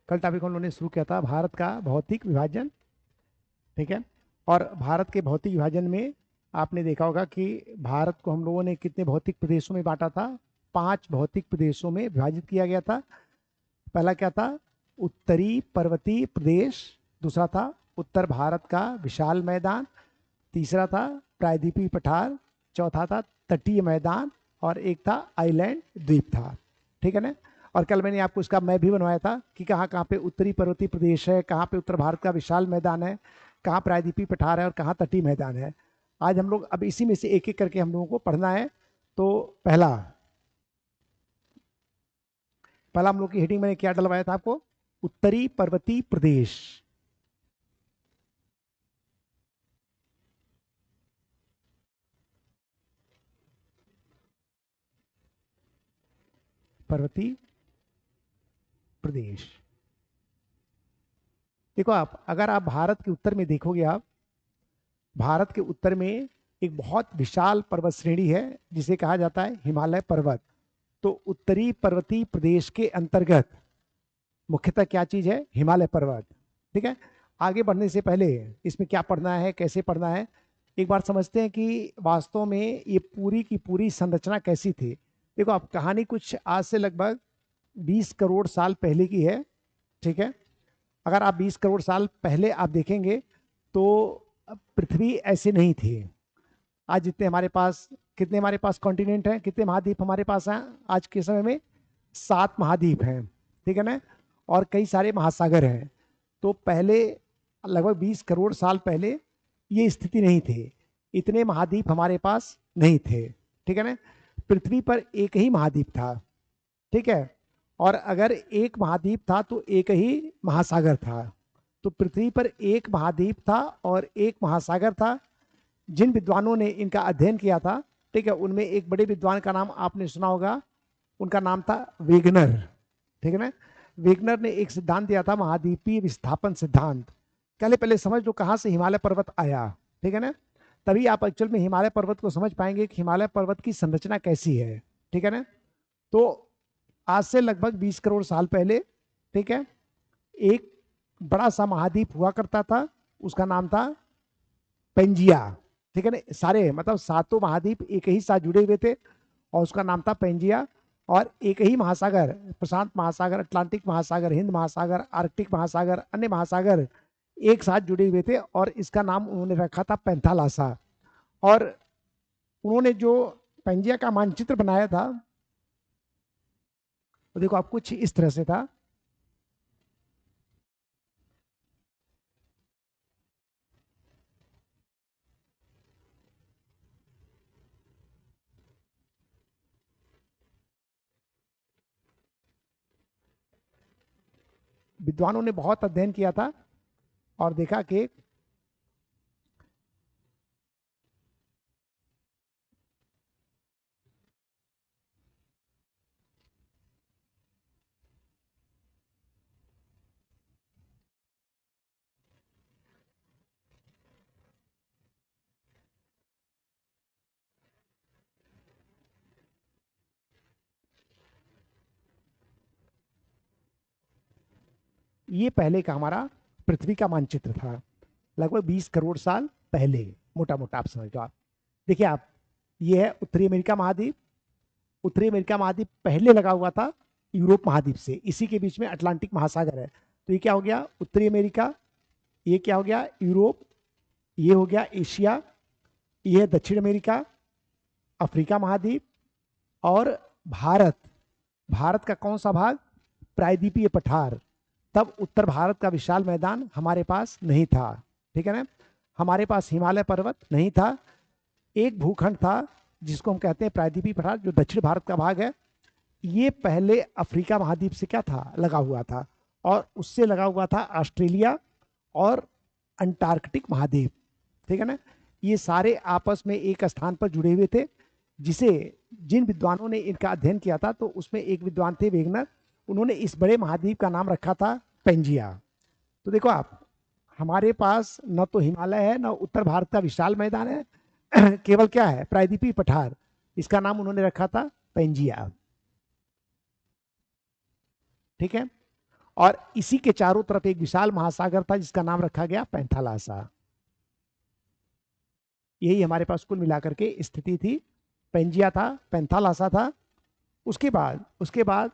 कल टॉपिक हम लोगों ने शुरू किया था भारत का भौतिक विभाजन। ठीक है। और भारत के भौतिक विभाजन में आपने देखा होगा कि भारत को हम लोगों ने कितने भौतिक प्रदेशों में बांटा था। 5 भौतिक प्रदेशों में विभाजित किया गया था। पहला क्या था? उत्तरी पर्वतीय प्रदेश। दूसरा था उत्तर भारत का विशाल मैदान। तीसरा था प्रायद्वीपीय पठार। चौथा था तटीय मैदान। और एक था आइलैंड द्वीप था। ठीक है ना। और कल मैंने आपको इसका मैप भी बनवाया था कि कहाँ कहाँ पे उत्तरी पर्वतीय प्रदेश है, कहाँ पे उत्तर भारत का विशाल मैदान है, कहाँ प्रायद्वीपीय पठार है और कहाँ तटीय मैदान है। आज हम लोग अब इसी में से एक एक करके हम लोगों को पढ़ना है। तो पहला पहला हम लोग की हेडिंग मैंने क्या डलवाया था आपको? उत्तरी पर्वतीय प्रदेश। पर्वतीय प्रदेश। देखो, आप अगर आप भारत के उत्तर में देखोगे, आप भारत के उत्तर में एक बहुत विशाल पर्वत श्रेणी है जिसे कहा जाता है हिमालय पर्वत। तो उत्तरी पर्वतीय प्रदेश के अंतर्गत मुख्यतः क्या चीज है? हिमालय पर्वत। ठीक है। आगे बढ़ने से पहले इसमें क्या पढ़ना है, कैसे पढ़ना है, एक बार समझते हैं कि वास्तव में ये पूरी की पूरी संरचना कैसी थी। देखो, आप कहानी कुछ आज से लगभग 20 करोड़ साल पहले की है। ठीक है। अगर आप 20 करोड़ साल पहले आप देखेंगे तो पृथ्वी ऐसे नहीं थी। आज जितने हमारे पास, कितने हमारे पास कॉन्टिनेंट हैं, कितने महाद्वीप हमारे पास हैं आज के समय में? 7 महाद्वीप हैं। ठीक है ना। और कई सारे महासागर हैं। तो पहले लगभग 20 करोड़ साल पहले ये स्थिति नहीं थी। इतने महाद्वीप हमारे पास नहीं थे। ठीक है ना। पृथ्वी पर एक ही महाद्वीप था। ठीक है। और अगर एक महाद्वीप था तो एक ही महासागर था। तो पृथ्वी पर एक महाद्वीप था और एक महासागर था। जिन विद्वानों ने इनका अध्ययन किया था, ठीक है, उनमें एक बड़े विद्वान का नाम आपने सुना होगा। उनका नाम था वेगनर। ठीक है ना। वेगनर ने एक सिद्धांत दिया था, महाद्वीपीय विस्थापन सिद्धांत। पहले पहले समझ लो कहाँ से हिमालय पर्वत आया। ठीक है ना। तभी आप एक्चुअल में हिमालय पर्वत को समझ पाएंगे कि हिमालय पर्वत की संरचना कैसी है। ठीक है ना। तो आज से लगभग 20 करोड़ साल पहले, ठीक है, एक बड़ा सा महाद्वीप हुआ करता था। उसका नाम था पेंजिया। ठीक है ना। सारे मतलब सातों महाद्वीप एक ही साथ जुड़े हुए थे और उसका नाम था पेंजिया। और एक ही महासागर, प्रशांत महासागर, अटलांटिक महासागर, हिंद महासागर, आर्कटिक महासागर, अन्य महासागर एक साथ जुड़े हुए थे और इसका नाम उन्होंने रखा था पैंथालासा। और उन्होंने जो पेंजिया का मानचित्र बनाया था, तो देखो आप कुछ इस तरह से था। विद्वानों ने बहुत अध्ययन किया था और देखा कि ये पहले का हमारा पृथ्वी का मानचित्र था, लगभग 20 करोड़ साल पहले। मोटा मोटा आप समझ लो। आप देखिए, आप ये है उत्तरी अमेरिका महाद्वीप। उत्तरी अमेरिका महाद्वीप पहले लगा हुआ था यूरोप महाद्वीप से। इसी के बीच में अटलांटिक महासागर है। तो ये क्या हो गया? उत्तरी अमेरिका। ये क्या हो गया? यूरोप। ये हो गया एशिया। ये है दक्षिण अमेरिका, अफ्रीका महाद्वीप और भारत। भारत का कौन सा भाग? प्रायद्वीपीय पठार। तब उत्तर भारत का विशाल मैदान हमारे पास नहीं था। ठीक है ना। हमारे पास हिमालय पर्वत नहीं था। एक भूखंड था जिसको हम कहते हैं प्रायद्वीपीय पठार, जो दक्षिण भारत का भाग है। ये पहले अफ्रीका महाद्वीप से क्या था? लगा हुआ था। और उससे लगा हुआ था ऑस्ट्रेलिया और अंटार्कटिक महाद्वीप। ठीक है ना। ये सारे आपस में एक स्थान पर जुड़े हुए थे, जिसे जिन विद्वानों ने इनका अध्ययन किया था, तो उसमें एक विद्वान थे वेगनर। उन्होंने इस बड़े महाद्वीप का नाम रखा था पेंजिया। तो देखो आप, हमारे पास न तो हिमालय है, न उत्तर भारत का विशाल मैदान है केवल क्या है? प्रायद्वीपीय पठार। इसका नाम उन्होंने रखा था पेंजिया। ठीक है। और इसी के चारों तरफ एक विशाल महासागर था जिसका नाम रखा गया पैंथालासा। यही हमारे पास कुल मिलाकर के स्थिति थी। पेंजिया था, पैंथालासा था। उसके बाद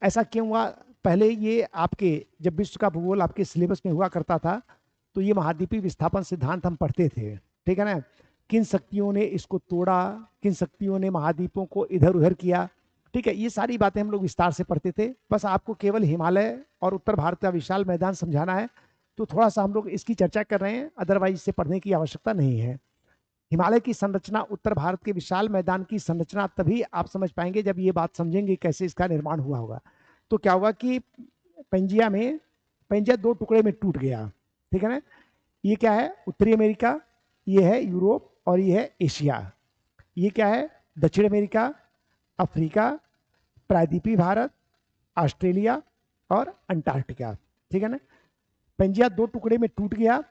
ऐसा क्यों हुआ? पहले ये आपके जब विश्व का भूगोल आपके सिलेबस में हुआ करता था तो ये महाद्वीपीय विस्थापन सिद्धांत हम पढ़ते थे, ठीक है ना। किन शक्तियों ने इसको तोड़ा, किन शक्तियों ने महाद्वीपों को इधर उधर किया, ठीक है, ये सारी बातें हम लोग विस्तार से पढ़ते थे। बस आपको केवल हिमालय और उत्तर भारत का विशाल मैदान समझाना है, तो थोड़ा सा हम लोग इसकी चर्चा कर रहे हैं, अदरवाइज इसे पढ़ने की आवश्यकता नहीं है। हिमालय की संरचना, उत्तर भारत के विशाल मैदान की संरचना तभी आप समझ पाएंगे जब ये बात समझेंगे कैसे इसका निर्माण हुआ होगा। तो क्या हुआ कि पेंजिया दो टुकड़े में टूट गया, ठीक है ना। ये क्या है? उत्तरी अमेरिका, ये है यूरोप और ये है एशिया। ये क्या है? दक्षिण अमेरिका, अफ्रीका, प्रायद्वीपीय भारत, ऑस्ट्रेलिया और अंटार्कटिका, ठीक है ना। पेंजिया दो टुकड़े में टूट गया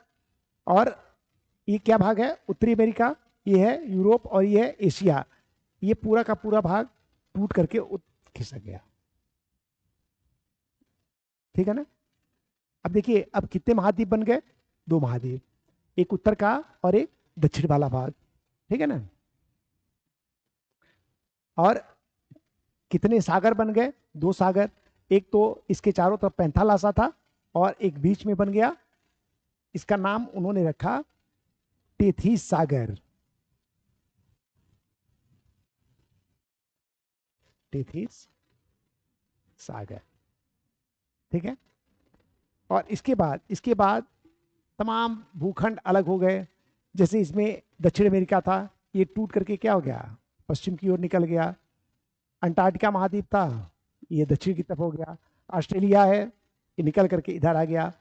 और ये क्या भाग है? उत्तरी अमेरिका, ये है यूरोप और ये है एशिया। ये पूरा का पूरा भाग टूट करके खिसक गया, ठीक है ना। अब देखिए, अब कितने महाद्वीप बन गए? दो महाद्वीप, एक उत्तर का और एक दक्षिण वाला भाग, ठीक है ना। और कितने सागर बन गए? दो सागर, एक तो इसके चारों तरफ पैंथालासा था और एक बीच में बन गया, इसका नाम उन्होंने रखा टेथीस सागर। टेथीस सागर, ठीक है। और इसके बाद तमाम भूखंड अलग हो गए। जैसे इसमें दक्षिण अमेरिका था, ये टूट करके क्या हो गया? पश्चिम की ओर निकल गया। अंटार्कटिका महाद्वीप था, ये दक्षिण की तरफ हो गया। ऑस्ट्रेलिया है, ये निकल करके इधर आ गया।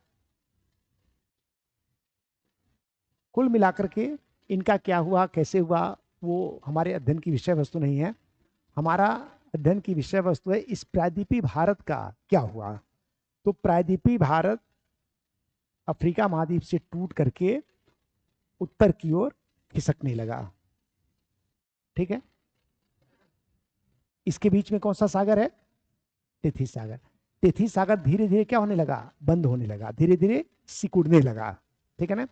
कुल मिलाकर के इनका क्या हुआ, कैसे हुआ, वो हमारे अध्ययन की विषय वस्तु नहीं है। हमारा अध्ययन की विषय वस्तु है इस प्रायद्वीपीय भारत का क्या हुआ। तो प्रायद्वीपीय भारत अफ्रीका महाद्वीप से टूट करके उत्तर की ओर खिसकने लगा, ठीक है। इसके बीच में कौन सा सागर है? टेथीस सागर। टेथीस सागर धीरे धीरे क्या होने लगा? बंद होने लगा, धीरे धीरे सिकुड़ने लगा, ठीक है ना।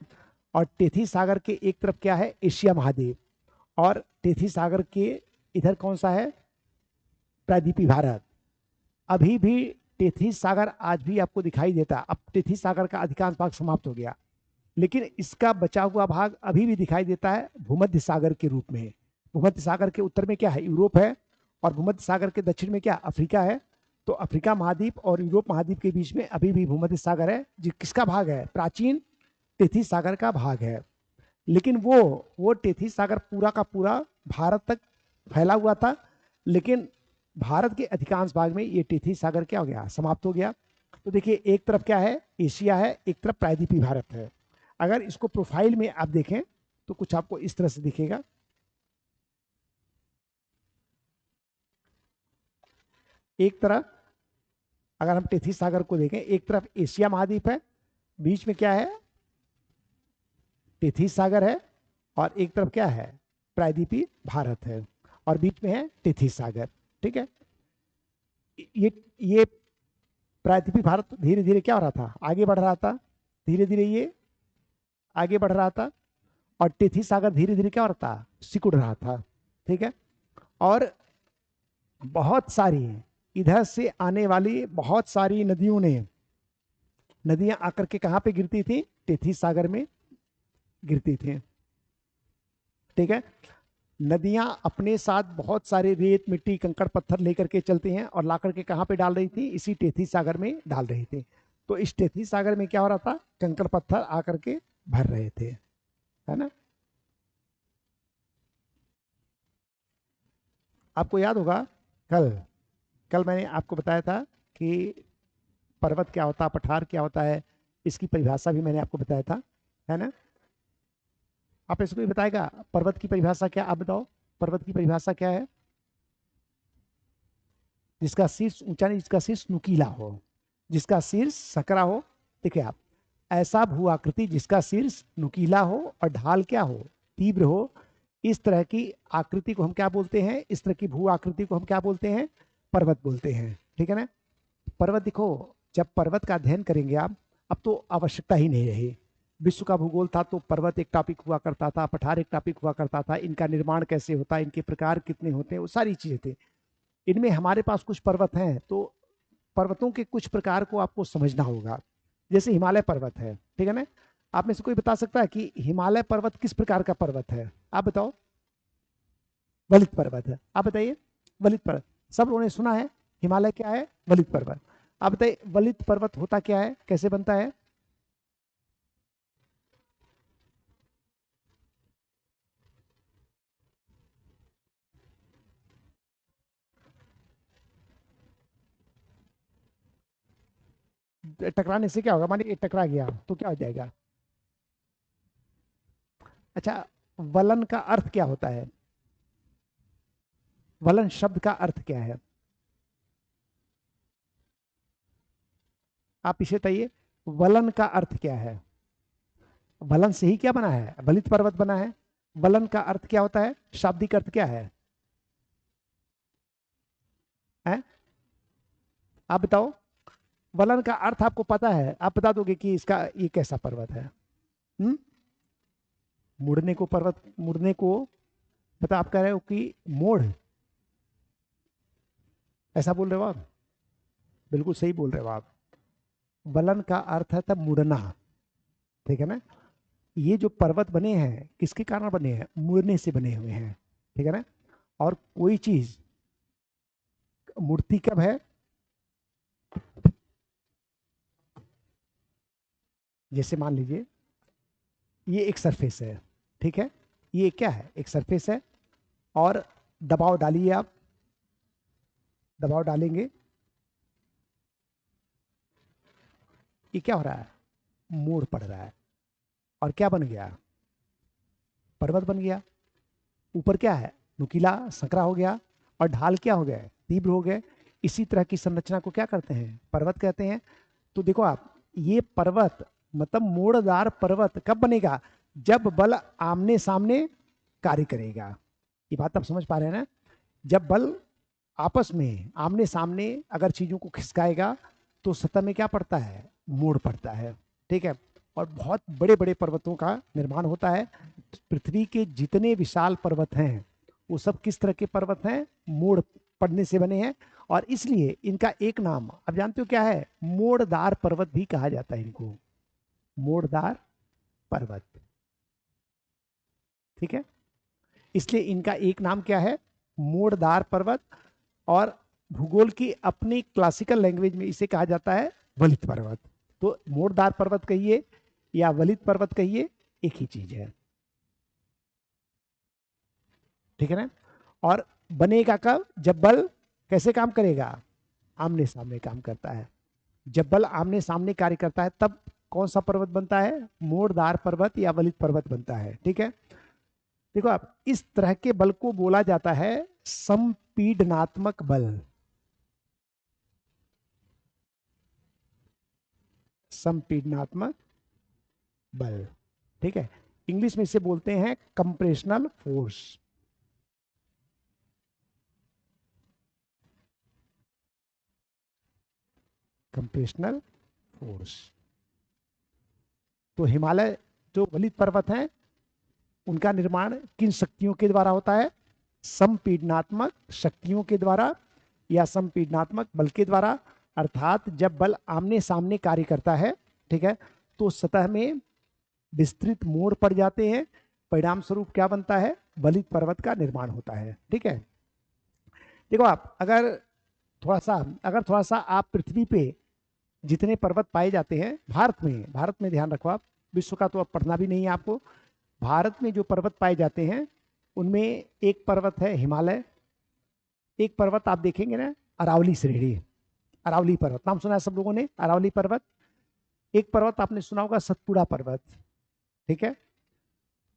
और टेथीस सागर के एक तरफ क्या है? एशिया महाद्वीप, और टेथीस सागर के इधर कौन सा है? प्रायद्वीपीय भारत। अभी भी टेथीस सागर आज भी आपको दिखाई देता है। अब टेथीस सागर का अधिकांश भाग समाप्त हो गया, लेकिन इसका बचा हुआ भाग अभी भी दिखाई देता है भूमध्य सागर के रूप में। भूमध्य सागर के उत्तर में क्या है? यूरोप है, और भूमध्य सागर के दक्षिण में क्या? अफ्रीका है। तो अफ्रीका महाद्वीप और यूरोप महाद्वीप के बीच में अभी भी भूमध्य सागर है, जो किसका भाग है? प्राचीन टेथीस सागर का भाग है। लेकिन वो टेथीस सागर पूरा का पूरा भारत तक फैला हुआ था, लेकिन भारत के अधिकांश भाग में ये टेथीस सागर क्या हो गया? समाप्त हो गया। तो देखिए, एक तरफ क्या है? एशिया है, एक तरफ प्रायद्वीपीय भारत है। अगर इसको प्रोफाइल में आप देखें तो कुछ आपको इस तरह से दिखेगा। एक तरफ अगर हम टेथीस सागर को देखें, एक तरफ एशिया महाद्वीप है, बीच में क्या है? टेथीस सागर है, और एक तरफ क्या है? प्रायद्वीपीय भारत है, और बीच में है टेथीस सागर, ठीक है। ये प्रायद्वीपीय भारत धीरे धीरे क्या हो रहा था? आगे बढ़ रहा था, धीरे धीरे ये आगे बढ़ रहा था, और टेथीस सागर धीरे धीरे क्या हो रहा था? सिकुड़ रहा था, ठीक है। और बहुत सारी इधर से आने वाली बहुत सारी नदियां आकर के कहां पे गिरती थी? टेथीस सागर में गिरती थी, ठीक है। नदियां अपने साथ बहुत सारे रेत, मिट्टी, कंकड़, पत्थर लेकर के चलती हैं, और लाकर के कहां पे डाल रही थी? इसी टेथीस सागर में डाल रही थी। तो इस टेथीस सागर में क्या हो रहा था? कंकड़ पत्थर आकर के भर रहे थे, है ना। आपको याद होगा कल कल मैंने आपको बताया था कि पर्वत क्या होता है, पठार क्या होता है, इसकी परिभाषा भी मैंने आपको बताया था, है ना। आप इसको भी बताएगा पर्वत की परिभाषा क्या? आप बताओ, पर्वत की परिभाषा क्या है? जिसका शीर्ष ऊंचा नहीं, जिसका शीर्ष नुकीला हो, जिसका शीर्ष सकरा हो। देखिए आप, ऐसा भू आकृति जिसका शीर्ष नुकीला हो और ढाल क्या हो? तीव्र हो। इस तरह की आकृति को हम क्या बोलते हैं? इस तरह की भू आकृति को हम क्या बोलते हैं? पर्वत बोलते हैं, ठीक है ना। पर्वत देखो, जब पर्वत का अध्ययन करेंगे आप, अब तो आवश्यकता ही नहीं रही। विश्व का भूगोल था तो पर्वत एक टॉपिक हुआ करता था, पठार एक टॉपिक हुआ करता था, इनका निर्माण कैसे होता है, इनके प्रकार कितने होते हैं, वो सारी चीजें थी। इनमें हमारे पास कुछ पर्वत हैं, तो पर्वतों के कुछ प्रकार को आपको समझना होगा। जैसे हिमालय पर्वत है, ठीक है ना। आप में से कोई बता सकता है कि हिमालय पर्वत किस प्रकार का पर्वत है? आप बताओ। वलित पर्वत है। आप बताइए। वलित पर्वत, सब लोगों ने सुना है। हिमालय क्या है? वलित पर्वत। आप बताइए वलित पर्वत होता क्या है, कैसे बनता है? टकराने से क्या होगा? मानिए ये टकरा गया तो क्या हो जाएगा? अच्छा, वलन का अर्थ क्या होता है? वलन शब्द का अर्थ क्या है? आप इसे बताइए, वलन का अर्थ क्या है? वलन से ही क्या बना है? वलित पर्वत बना है। वलन का अर्थ क्या होता है? शाब्दिक अर्थ क्या है? आप बताओ। वलन का अर्थ आपको पता है? आप बता दोगे कि इसका ये कैसा पर्वत है? हम्म? मुड़ने को पर्वत, मुड़ने को पता, आप कह रहे हो कि मोड़, ऐसा बोल रहे हो आप? बिल्कुल सही बोल रहे हो आप। वलन का अर्थ है तब मुड़ना, ठीक है ना। ये जो पर्वत बने हैं किसके कारण बने हैं? मुड़ने से बने हुए हैं, ठीक है ना। और कोई चीज मुड़ती कब है? जैसे मान लीजिए ये एक सरफेस है, ठीक है। ये क्या है? एक सरफेस है। और दबाव डालिए आप, दबाव डालेंगे, ये क्या हो रहा है? मोड़ पड़ रहा है। और क्या बन गया? पर्वत बन गया। ऊपर क्या है? नुकीला संकरा हो गया। और ढाल क्या हो गया? तीव्र हो गए। इसी तरह की संरचना को क्या करते हैं? पर्वत कहते हैं। तो देखो आप, ये पर्वत मतलब मोड़दार पर्वत कब बनेगा? जब बल आमने सामने कार्य करेगा। ये बात आप समझ पा रहे हैं ना? जब बल आपस में आमने सामने अगर चीजों को खिसकाएगा तो सतह में क्या पड़ता है? मोड़ पड़ता है, ठीक है। और बहुत बड़े बड़े पर्वतों का निर्माण होता है। पृथ्वी के जितने विशाल पर्वत हैं वो सब किस तरह के पर्वत हैं? मोड़ पड़ने से बने हैं। और इसलिए इनका एक नाम आप जानते हो क्या है? मोड़दार पर्वत भी कहा जाता है इनको। मोड़दार पर्वत, ठीक है। इसलिए इनका एक नाम क्या है? मोड़दार पर्वत। और भूगोल की अपनी क्लासिकल लैंग्वेज में इसे कहा जाता है वलित पर्वत। तो मोड़दार पर्वत कहिए या वलित पर्वत कहिए, एक ही चीज है, ठीक है ना। और बनेगा कब? जब बल कैसे काम करेगा? आमने सामने काम करता है। जब बल आमने सामने कार्य करता है तब कौन सा पर्वत बनता है? मोड़दार पर्वत या वलित पर्वत बनता है, ठीक है। देखो आप, इस तरह के बल को बोला जाता है संपीडनात्मक बल। संपीडनात्मक बल, ठीक है। इंग्लिश में इसे बोलते हैं कंप्रेशनल फोर्स। Compressional force. तो हिमालय जो वलित पर्वत हैं उनका निर्माण किन शक्तियों के द्वारा होता है? संपीडनात्मक शक्तियों के द्वारा या संपीडनात्मक बल के द्वारा। अर्थात जब बल आमने सामने कार्य करता है, ठीक है, तो सतह में विस्तृत मोड़ पड़ जाते हैं। परिणाम स्वरूप क्या बनता है? वलित पर्वत का निर्माण होता है, ठीक है। देखो आप, अगर थोड़ा सा आप पृथ्वी पे जितने पर्वत पाए जाते हैं भारत में ध्यान रखो आप, विश्व का तो अब पढ़ना भी नहीं है आपको। भारत में जो पर्वत पाए जाते हैं उनमें एक पर्वत है हिमालय। एक पर्वत आप देखेंगे ना, अरावली श्रेणी। अरावली पर्वत नाम सुना है सब लोगों ने, अरावली पर्वत। एक पर्वत आपने सुना होगा सतपुड़ा पर्वत, ठीक है।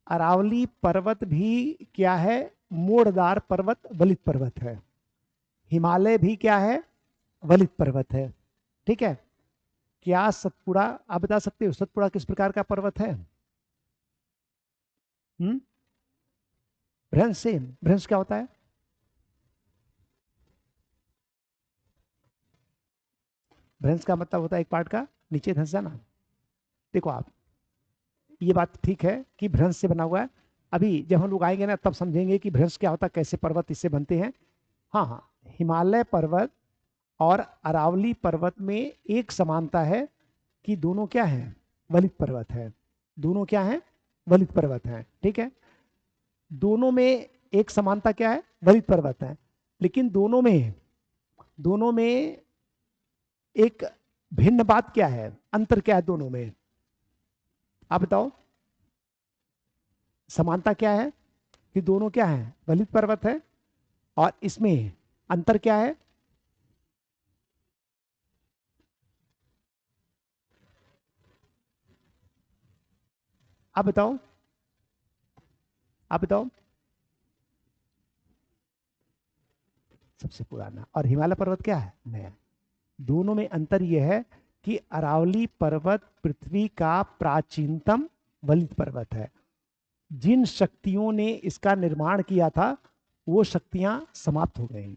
अरावली पर्वत भी क्या है? मोड़दार पर्वत, वलित पर्वत है। हिमालय भी क्या है? वलित पर्वत है, ठीक है। क्या सतपुड़ा, आप बता सकते हो सतपुड़ा किस प्रकार का पर्वत है? हम्म? भ्रंश से, भ्रंश क्या होता है? भ्रंश का मतलब होता है एक पार्ट का नीचे धंस जाना। देखो आप, ये बात ठीक है कि भ्रंश से बना हुआ है। अभी जब हम लोग आएंगे ना तब समझेंगे कि भ्रंश क्या होता है, कैसे पर्वत इससे बनते हैं। हाँ हाँ, हिमालय पर्वत और अरावली पर्वत में एक समानता है कि दोनों क्या है, वलित पर्वत है। दोनों क्या है, वलित पर्वत है। ठीक है, दोनों में एक समानता क्या है, वलित पर्वत है। लेकिन दोनों में एक भिन्न बात क्या है, अंतर क्या है दोनों में, आप बताओ। समानता क्या है कि दोनों क्या है, वलित पर्वत है, और इसमें अंतर क्या है। आप बताओ, आप बताओ। सबसे पुराना, और हिमालय पर्वत क्या है, नया। दोनों में अंतर यह है कि अरावली पर्वत पृथ्वी का प्राचीनतम वलित पर्वत है। जिन शक्तियों ने इसका निर्माण किया था वो शक्तियां समाप्त हो गई।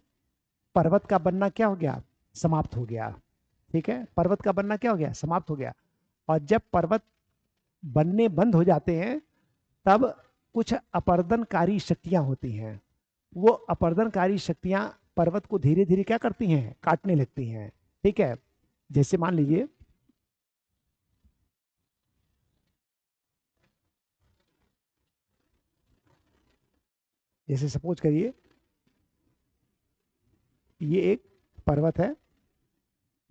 पर्वत का बनना क्या हो गया, समाप्त हो गया। ठीक है, पर्वत का बनना क्या हो गया, समाप्त हो गया। और जब पर्वत बनने बंद हो जाते हैं तब कुछ अपर्दनकारी शक्तियां होती हैं। वो अपर्दनकारी शक्तियां पर्वत को धीरे धीरे क्या करती हैं, काटने लगती हैं। ठीक है, जैसे मान लीजिए, जैसे सपोज करिए ये एक पर्वत है,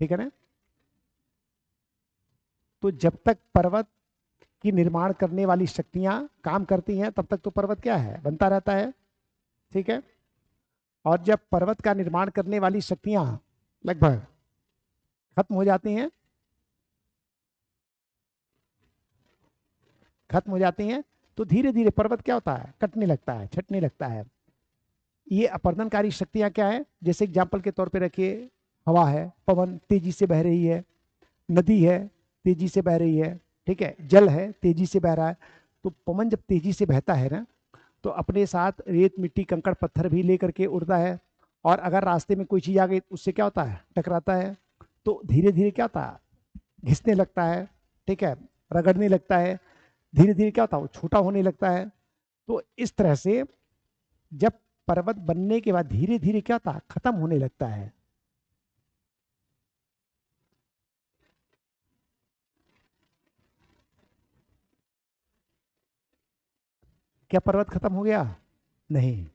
ठीक है ना। तो जब तक पर्वत की निर्माण करने वाली शक्तियां काम करती हैं तब तक तो पर्वत क्या है, बनता रहता है। ठीक है, और जब पर्वत का निर्माण करने वाली शक्तियां लगभग खत्म हो जाती हैं, खत्म हो जाती हैं, तो धीरे धीरे पर्वत क्या होता है, कटने लगता है, छटने लगता है। ये अपर्दनकारी शक्तियां क्या है, जैसे एग्जाम्पल के तौर पे रखिए, हवा है, पवन तेजी से बह रही है, नदी है, तेजी से बह रही है, ठीक है, जल है, तेजी से बह रहा है। तो पवन जब तेजी से बहता है ना, तो अपने साथ रेत मिट्टी कंकड़ पत्थर भी लेकर के उड़ता है। और अगर रास्ते में कोई चीज आ गई उससे क्या होता है, टकराता है। तो धीरे धीरे क्या होता है, घिसने लगता है, ठीक है, रगड़ने लगता है। धीरे धीरे क्या होता है, वो छोटा होने लगता है। तो इस तरह से जब पर्वत बनने के बाद धीरे धीरे क्या होता है, खत्म होने लगता है। क्या पर्वत खत्म हो गया, नहीं,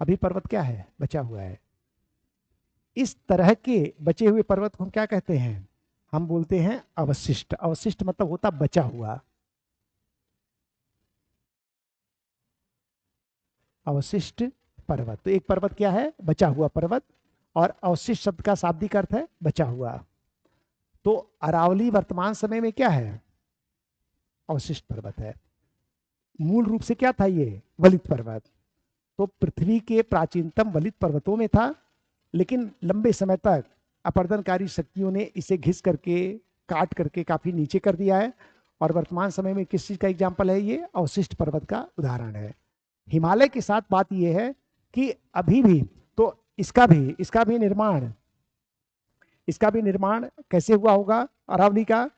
अभी पर्वत क्या है, बचा हुआ है। इस तरह के बचे हुए पर्वत को हम क्या कहते हैं, हम बोलते हैं अवशिष्ट। अवशिष्ट मतलब होता बचा हुआ। अवशिष्ट पर्वत, तो एक पर्वत क्या है, बचा हुआ पर्वत। और अवशिष्ट शब्द का शाब्दिक अर्थ है बचा हुआ। तो अरावली वर्तमान समय में क्या है, अवशिष्ट पर्वत है। मूल रूप से क्या था ये, वलित पर्वत। तो पृथ्वी के प्राचीनतम वलित पर्वतों में था, लेकिन लंबे समय तक अपर्दनकारी शक्तियों ने इसे घिस करके, काट करके काफी नीचे कर दिया है। और वर्तमान समय में किस चीज का एग्जाम्पल है, ये अवशिष्ट पर्वत का उदाहरण है। हिमालय के साथ बात यह है कि अभी भी, तो इसका भी निर्माण, इसका भी निर्माण कैसे हुआ होगा, अरावली का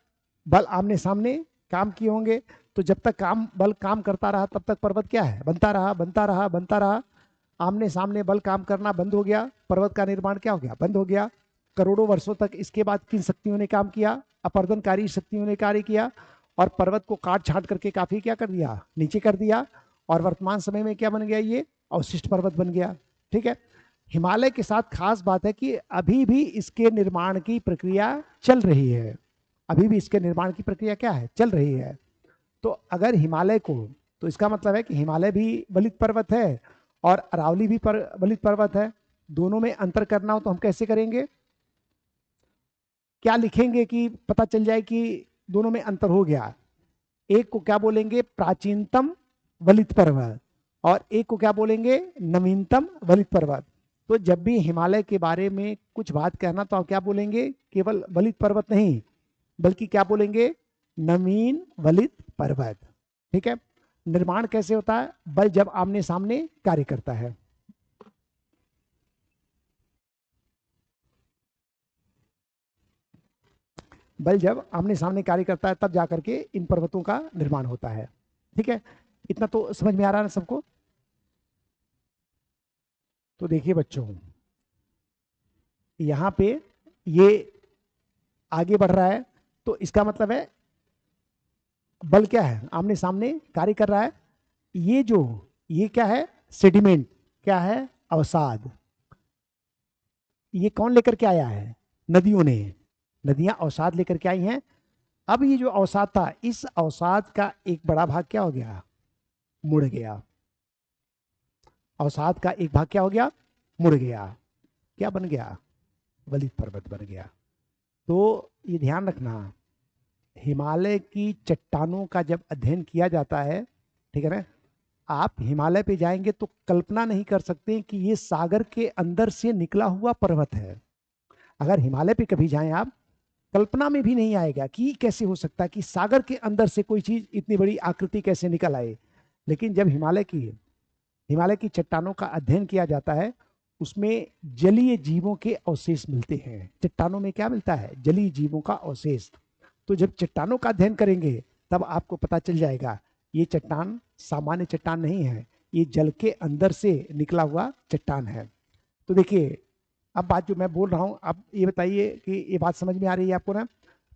बल आमने सामने काम किए होंगे। तो जब तक काम बल काम करता रहा तब तक पर्वत क्या है, बनता रहा, बनता रहा, बनता रहा। आमने सामने बल काम करना बंद हो गया, पर्वत का निर्माण क्या हो गया, बंद हो गया। करोड़ों वर्षों तक इसके बाद किन शक्तियों ने काम किया, अपर्दनकारी शक्तियों ने कार्य किया, और पर्वत को काट छाट करके काफी क्या कर दिया, नीचे कर दिया। और वर्तमान समय में क्या बन गया, ये अवशिष्ट पर्वत बन गया। ठीक है, हिमालय के साथ खास बात है कि अभी भी इसके निर्माण की प्रक्रिया चल रही है। अभी भी इसके निर्माण की प्रक्रिया क्या है, चल रही है। तो अगर हिमालय को, तो इसका मतलब है कि हिमालय भी वलित पर्वत है और अरावली भी वलित पर्वत है। दोनों में अंतर करना हो तो हम कैसे करेंगे, क्या लिखेंगे कि पता चल जाए कि दोनों में अंतर हो गया। एक को क्या बोलेंगे, प्राचीनतम वलित पर्वत, और एक को क्या बोलेंगे, नवीनतम वलित पर्वत। तो जब भी हिमालय के बारे में कुछ बात कहना तो आप क्या बोलेंगे, केवल वलित पर्वत नहीं, बल्कि क्या बोलेंगे, नवीन वलित पर्वत। ठीक है, निर्माण कैसे होता है, बल जब आमने सामने कार्य करता है। बल जब आमने सामने कार्य करता है तब जाकर के इन पर्वतों का निर्माण होता है। ठीक है, इतना तो समझ में आ रहा है ना सबको। तो देखिए बच्चों, यहां पे ये आगे बढ़ रहा है, तो इसका मतलब है बल क्या है, आमने सामने कार्य कर रहा है। ये जो, ये क्या है, सेडिमेंट, क्या है, अवसाद। ये कौन लेकर के आया है, नदियों ने, नदियां अवसाद लेकर के आई हैं। अब ये जो अवसाद था, इस अवसाद का एक बड़ा भाग क्या हो गया, मुड़ गया। अवसाद का एक भाग क्या हो गया, मुड़ गया। क्या बन गया, वलित पर्वत बन गया। तो ये ध्यान रखना, हिमालय की चट्टानों का जब अध्ययन किया जाता है, ठीक है ना, आप हिमालय पे जाएंगे तो कल्पना नहीं कर सकते कि ये सागर के अंदर से निकला हुआ पर्वत है। अगर हिमालय पे कभी जाएं आप, कल्पना में भी नहीं आएगा कि कैसे हो सकता है कि सागर के अंदर से कोई चीज इतनी बड़ी आकृति कैसे निकल आए। लेकिन जब हिमालय की चट्टानों का अध्ययन किया जाता है, उसमें जलीय जीवों के अवशेष मिलते हैं। चट्टानों में क्या मिलता है, जलीय जीवों का अवशेष। तो जब चट्टानों का अध्ययन करेंगे तब आपको पता चल जाएगा ये चट्टान सामान्य चट्टान नहीं है, ये जल के अंदर से निकला हुआ चट्टान है। तो देखिए, अब बात जो मैं बोल रहा हूं, अब ये बताइए कि ये बात समझ में आ रही है आपको ना।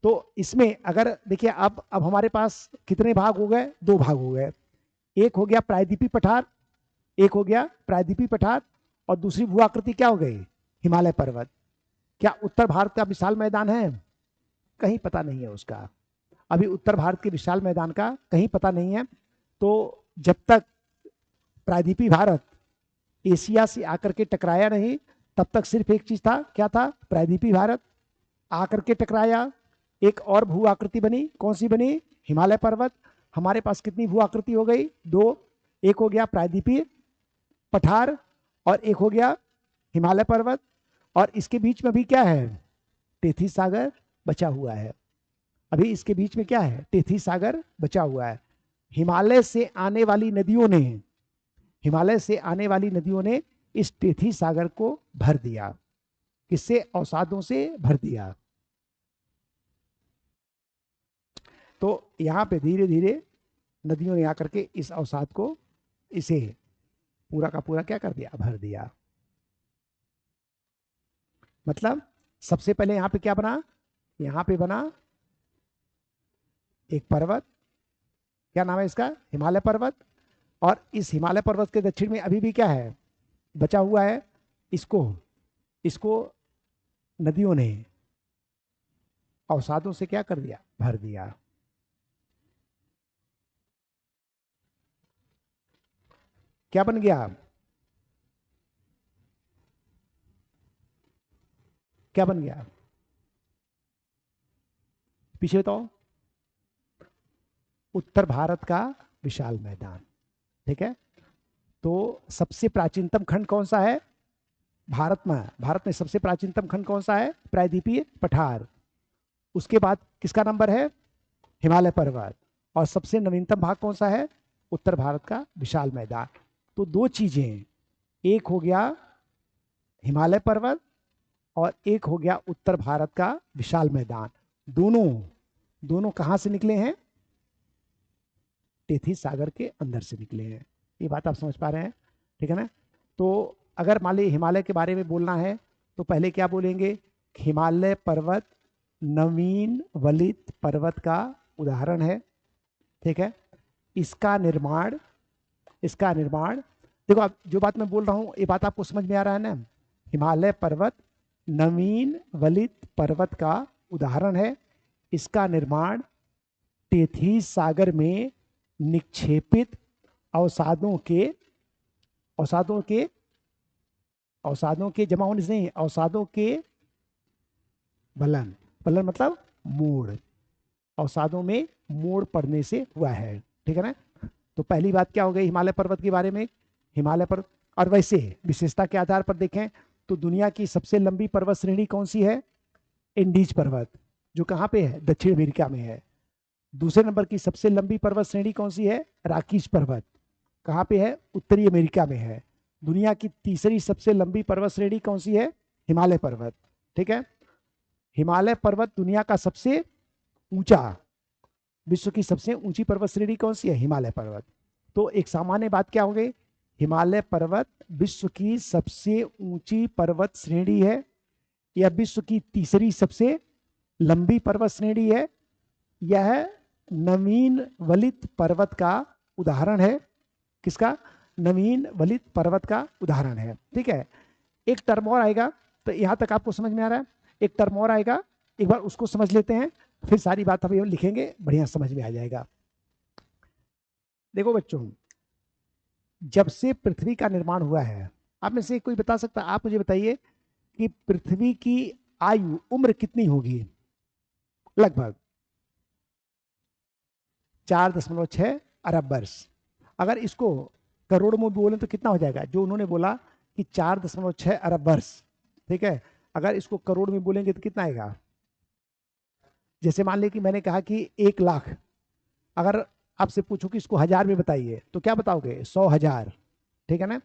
तो इसमें अगर देखिए, अब हमारे पास कितने भाग हो गए, दो भाग हो गए। एक हो गया प्रायद्वीपीय पठार, एक हो गया प्रायद्वीपीय पठार, और दूसरी भू आकृति क्या हो गई, हिमालय पर्वत। क्या उत्तर भारत का विशाल मैदान है, कहीं पता नहीं है उसका। अभी उत्तर भारत के विशाल मैदान का कहीं पता नहीं है। तो जब तक प्रायद्वीपीय भारत एशिया से आकर के टकराया नहीं, तब तक सिर्फ एक चीज था, क्या था, प्रायद्वीपीय भारत। आकर के टकराया, एक और भू आकृति बनी, कौन सी बनी, हिमालय पर्वत। हमारे पास कितनी भू आकृति हो गई, दो। एक हो गया प्रायद्वीपीय पठार और एक हो गया हिमालय पर्वत। और इसके बीच में भी क्या है, टेथी सागर बचा हुआ है। अभी इसके बीच में क्या है, टेथी सागर बचा हुआ है। हिमालय से आने वाली नदियों ने, हिमालय से आने वाली नदियों ने इस टेथी सागर को भर दिया। किससे, अवसादों से भर दिया। तो यहां पे धीरे धीरे नदियों ने आकर के इस अवसाद को, इसे पूरा का पूरा क्या कर दिया, भर दिया। मतलब सबसे पहले यहां पे क्या बना, यहां पे बना एक पर्वत, क्या नाम है इसका, हिमालय पर्वत। और इस हिमालय पर्वत के दक्षिण में अभी भी क्या है, बचा हुआ है। इसको इसको नदियों ने अवसादों से क्या कर दिया, भर दिया। क्या बन गया, क्या बन गया, पीछे बताओ, उत्तर भारत का विशाल मैदान। ठीक है, तो सबसे प्राचीनतम खंड कौन सा है, भारत में सबसे प्राचीनतम खंड कौन सा है, प्रायद्वीपीय पठार। उसके बाद किसका नंबर है, हिमालय पर्वत। और सबसे नवीनतम भाग कौन सा है, उत्तर भारत का विशाल मैदान। तो दो चीजें, एक हो गया हिमालय पर्वत और एक हो गया उत्तर भारत का विशाल मैदान। दोनों दोनों कहां से निकले हैं, टेथी सागर के अंदर से निकले हैं। ये बात आप समझ पा रहे हैं, ठीक है ना। तो अगर मान लीजिए हिमालय के बारे में बोलना है तो पहले क्या बोलेंगे, हिमालय पर्वत नवीन वलित पर्वत का उदाहरण है। ठीक है, इसका निर्माण देखो, अब जो बात मैं बोल रहा हूं ये बात आपको समझ में आ रहा है ना। हिमालय पर्वत नवीन वलित पर्वत का उदाहरण है। इसका निर्माण टेथी सागर में निक्षेपित अवसादों के अवसादों के अवसादों के जमा होने से नहीं, अवसादों के बलन मतलब मोड़, अवसादों में मोड़ पड़ने से हुआ है। ठीक है ना। तो पहली बात क्या हो गई हिमालय पर्वत के बारे में, हिमालय पर्वत। और वैसे विशेषता के आधार पर देखें तो दुनिया की सबसे लंबी पर्वत श्रेणी कौन सी है, इंडीज पर्वत, जो कहाँ पे है, दक्षिण अमेरिका में है। दूसरे नंबर की सबसे लंबी पर्वत श्रेणी कौन सी है, राकीश पर्वत, कहाँ पे है, उत्तरी अमेरिका में है। दुनिया की तीसरी सबसे लंबी पर्वत श्रेणी कौन सी है, हिमालय पर्वत। ठीक है, हिमालय पर्वत दुनिया का सबसे ऊंचा, विश्व की सबसे ऊंची पर्वत श्रेणी कौन सी है? हिमालय पर्वत। तो एक सामान्य बात क्या हो गई? हिमालय पर्वत विश्व की सबसे ऊंची पर्वत श्रेणी है, या विश्व की तीसरी सबसे लंबी पर्वत श्रेणी है। यह नवीन वलित पर्वत का उदाहरण है। किसका? नवीन वलित पर्वत का उदाहरण है। ठीक है, एक टर्म और आएगा, तो यहां तक आपको समझ में आ रहा है? एक टर्म और आएगा, एक बार उसको समझ लेते हैं, फिर सारी बात हम लिखेंगे, बढ़िया समझ में आ जाएगा। देखो बच्चों, जब से पृथ्वी का निर्माण हुआ है, आप में से कोई बता सकता? आप मुझे बताइए कि पृथ्वी की आयु, उम्र कितनी होगी? लगभग 4.6 अरब वर्ष। अगर इसको करोड़ में बोले तो कितना हो जाएगा? जो उन्होंने बोला कि 4.6 अरब वर्ष, ठीक है, अगर इसको करोड़ में बोलेंगे तो कितना आएगा? जैसे मान लें कि मैंने कहा कि 1 लाख, अगर आपसे पूछो कि इसको हजार में बताइए तो क्या बताओगे? 100,000। ठीक है ना?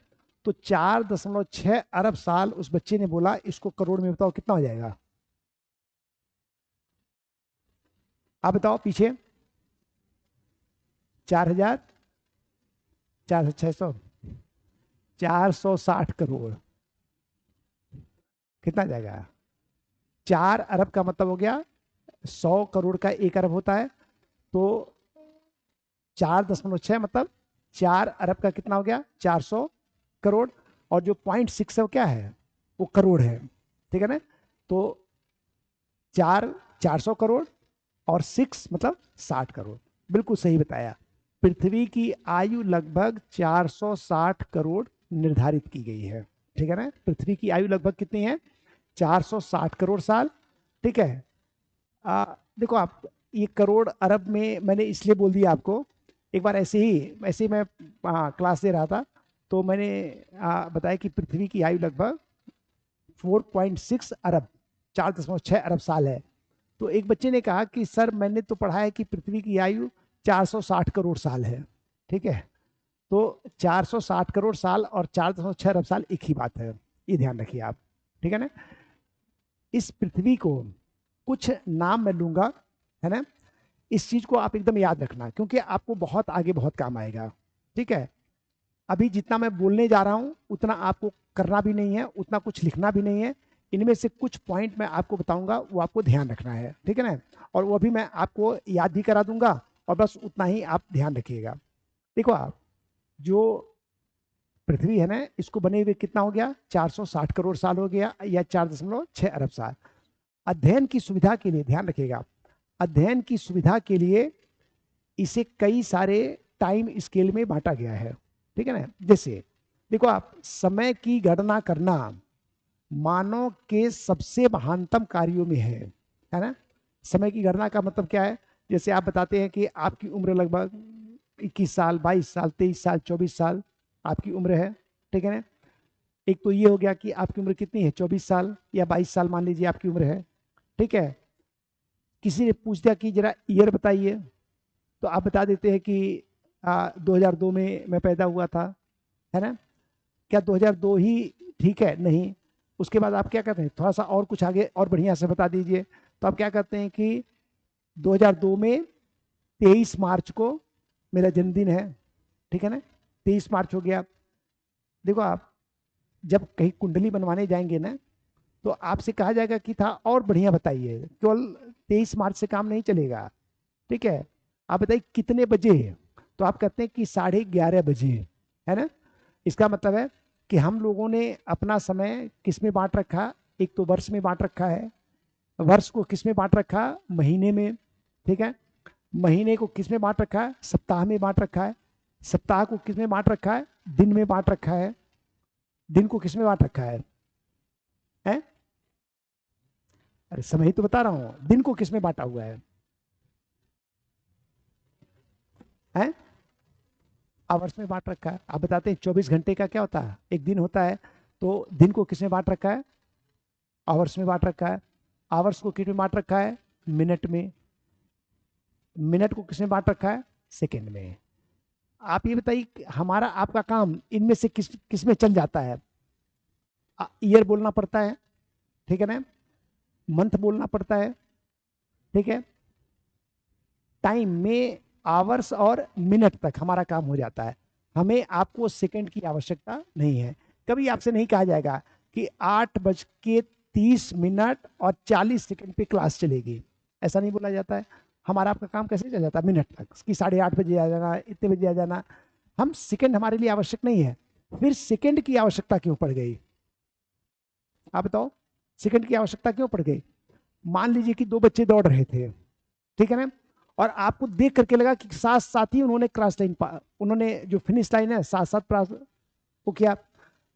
तो 4.6 अरब साल उस बच्चे ने बोला, इसको करोड़ में बताओ कितना हो जाएगा? आप बताओ पीछे। 4,000, 400, 600, 460 करोड़। कितना जाएगा? 4 अरब का मतलब हो गया 100 करोड़ का 1 अरब होता है, तो 4.6 मतलब 4 अरब का कितना हो गया? 400 करोड़। और जो 0.6 है वो क्या है? वो करोड़ है। ठीक है ना? तो 400 करोड़ और 6 मतलब 60 करोड़। बिल्कुल सही बताया। पृथ्वी की आयु लगभग 460 करोड़ निर्धारित की गई है। ठीक है ना? पृथ्वी की आयु लगभग कितनी है? 460 करोड़ साल। ठीक है। देखो आप, ये करोड़ अरब में मैंने इसलिए बोल दिया आपको, एक बार ऐसे ही मैं क्लास दे रहा था, तो मैंने बताया कि पृथ्वी की आयु लगभग 4.6 अरब, 4.6 अरब साल है। तो एक बच्चे ने कहा कि सर मैंने तो पढ़ा है कि पृथ्वी की आयु 460 करोड़ साल है। ठीक है, तो 460 करोड़ साल और 4.6 अरब साल एक ही बात है, ये ध्यान रखिए आप। ठीक है ना? इस पृथ्वी को कुछ नाम मैं लूंगा, है ना? इस चीज को आप एकदम याद रखना, क्योंकि आपको बहुत आगे बहुत काम आएगा। ठीक है? अभी जितना मैं बोलने जा रहा हूं उतना आपको करना भी नहीं है, उतना कुछ लिखना भी नहीं है। इनमें से कुछ पॉइंट मैं आपको बताऊंगा, वो आपको ध्यान रखना है। ठीक है ना? और वो भी मैं आपको याद भी करा दूंगा, और बस उतना ही आप ध्यान रखिएगा। देखो आप, जो पृथ्वी है ना, इसको बने हुए कितना हो गया? 460 करोड़ साल हो गया, या 4.6 अरब साल। अध्ययन की सुविधा के लिए ध्यान रखिएगा, अध्ययन की सुविधा के लिए इसे कई सारे टाइम स्केल में बांटा गया है। ठीक है ना? जैसे देखो आप, समय की गणना करना मानव के सबसे महानतम कार्यों में है ना? समय की गणना का मतलब क्या है? जैसे आप बताते हैं कि आपकी उम्र लगभग 21 साल, 22 साल, 23 साल, 24 साल आपकी उम्र है। ठीक है ना? एक तो ये हो गया कि आपकी उम्र कितनी है, 24 साल या 22 साल मान लीजिए आपकी उम्र है। ठीक है? किसी ने पूछ दिया कि जरा ईयर बताइए, तो आप बता देते हैं कि 2002 में मैं पैदा हुआ था, है ना? क्या 2002 ही ठीक है? नहीं। उसके बाद आप क्या करते हैं, थोड़ा सा और कुछ आगे और बढ़िया से बता दीजिए। तो आप क्या करते हैं कि 2002 में 23 मार्च को मेरा जन्मदिन है। ठीक है ना? 23 मार्च हो गया। देखो आप, जब कहीं कुंडली बनवाने जाएंगे ना, तो आपसे कहा जाएगा कि था और बढ़िया बताइए, केवल 23 मार्च से काम नहीं चलेगा। ठीक है? आप बताइए कितने बजे? तो आप कहते हैं कि 11:30 बजे, है ना? इसका मतलब है कि हम लोगों ने अपना समय किस में बांट रखा? एक तो वर्ष में बांट रखा है, वर्ष को किस में बांट रखा? महीने में। ठीक है? महीने को किस में बांट रखा है? सप्ताह में बांट रखा है। सप्ताह को किस में बांट रखा है? दिन में बांट रखा है। दिन को किस में बांट रखा है? अरे समय ही तो बता रहा हूं, दिन को किस में बांटा हुआ है? आवर्स में बांट रखा है। आप बताते हैं 24 घंटे का क्या होता है? एक दिन होता है। तो दिन को किसमें बांट रखा है? आवर्स में बांट रखा है। आवर्स को किस में बांट रखा है? मिनट में। मिनट को किसमें बांट रखा है? सेकंड में। आप ये बताइए कि हमारा आपका काम इनमें से किस किस में चल जाता है? ईयर बोलना पड़ता है, ठीक है ना? मंथ बोलना पड़ता है, ठीक है? टाइम में आवर्स और मिनट तक हमारा काम हो जाता है। हमें आपको सेकंड की आवश्यकता नहीं है। कभी आपसे नहीं कहा जाएगा कि 8:30 और 40 सेकंड पे क्लास चलेगी, ऐसा नहीं बोला जाता है। हमारा आपका काम कैसे चल जाता है, मिनट तक, कि 8:30 बजे आ जाना, इतने बजे आ जाना। हम सेकंड हमारे लिए आवश्यक नहीं है। फिर सेकंड की आवश्यकता क्यों पड़ गई, आप बताओ, सेकंड की आवश्यकता क्यों पड़ गई? मान लीजिए कि दो बच्चे दौड़ रहे थे, ठीक है ना, और आपको देख करके लगा कि साथ साथ ही उन्होंने क्रॉस लाइन, उन्होंने जो फिनिश लाइन है साथ साथ वो किया,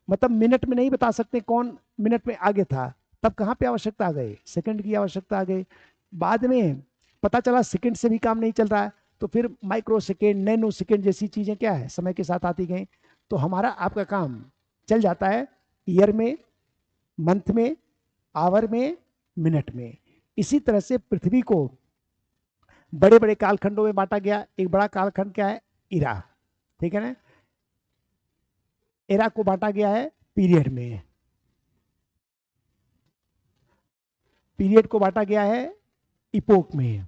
मतलब मिनट में नहीं बता सकते कौन मिनट में आगे था, तब कहाँ पे आवश्यकता आ गई, सेकंड की आवश्यकता आ गई। बाद में पता चला सेकंड से भी काम नहीं चल रहा है, तो फिर माइक्रो सेकेंड, नैनो सेकेंड जैसी चीजें क्या है, समय के साथ आती गई। तो हमारा आपका काम चल जाता है ईयर में, मंथ में, आवर में, मिनट में। इसी तरह से पृथ्वी को बड़े बड़े कालखंडों में बांटा गया। एक बड़ा कालखंड क्या है, इरा, ठीक है ना। एरा को बांटा गया है पीरियड में, पीरियड को बांटा गया है इपोक में,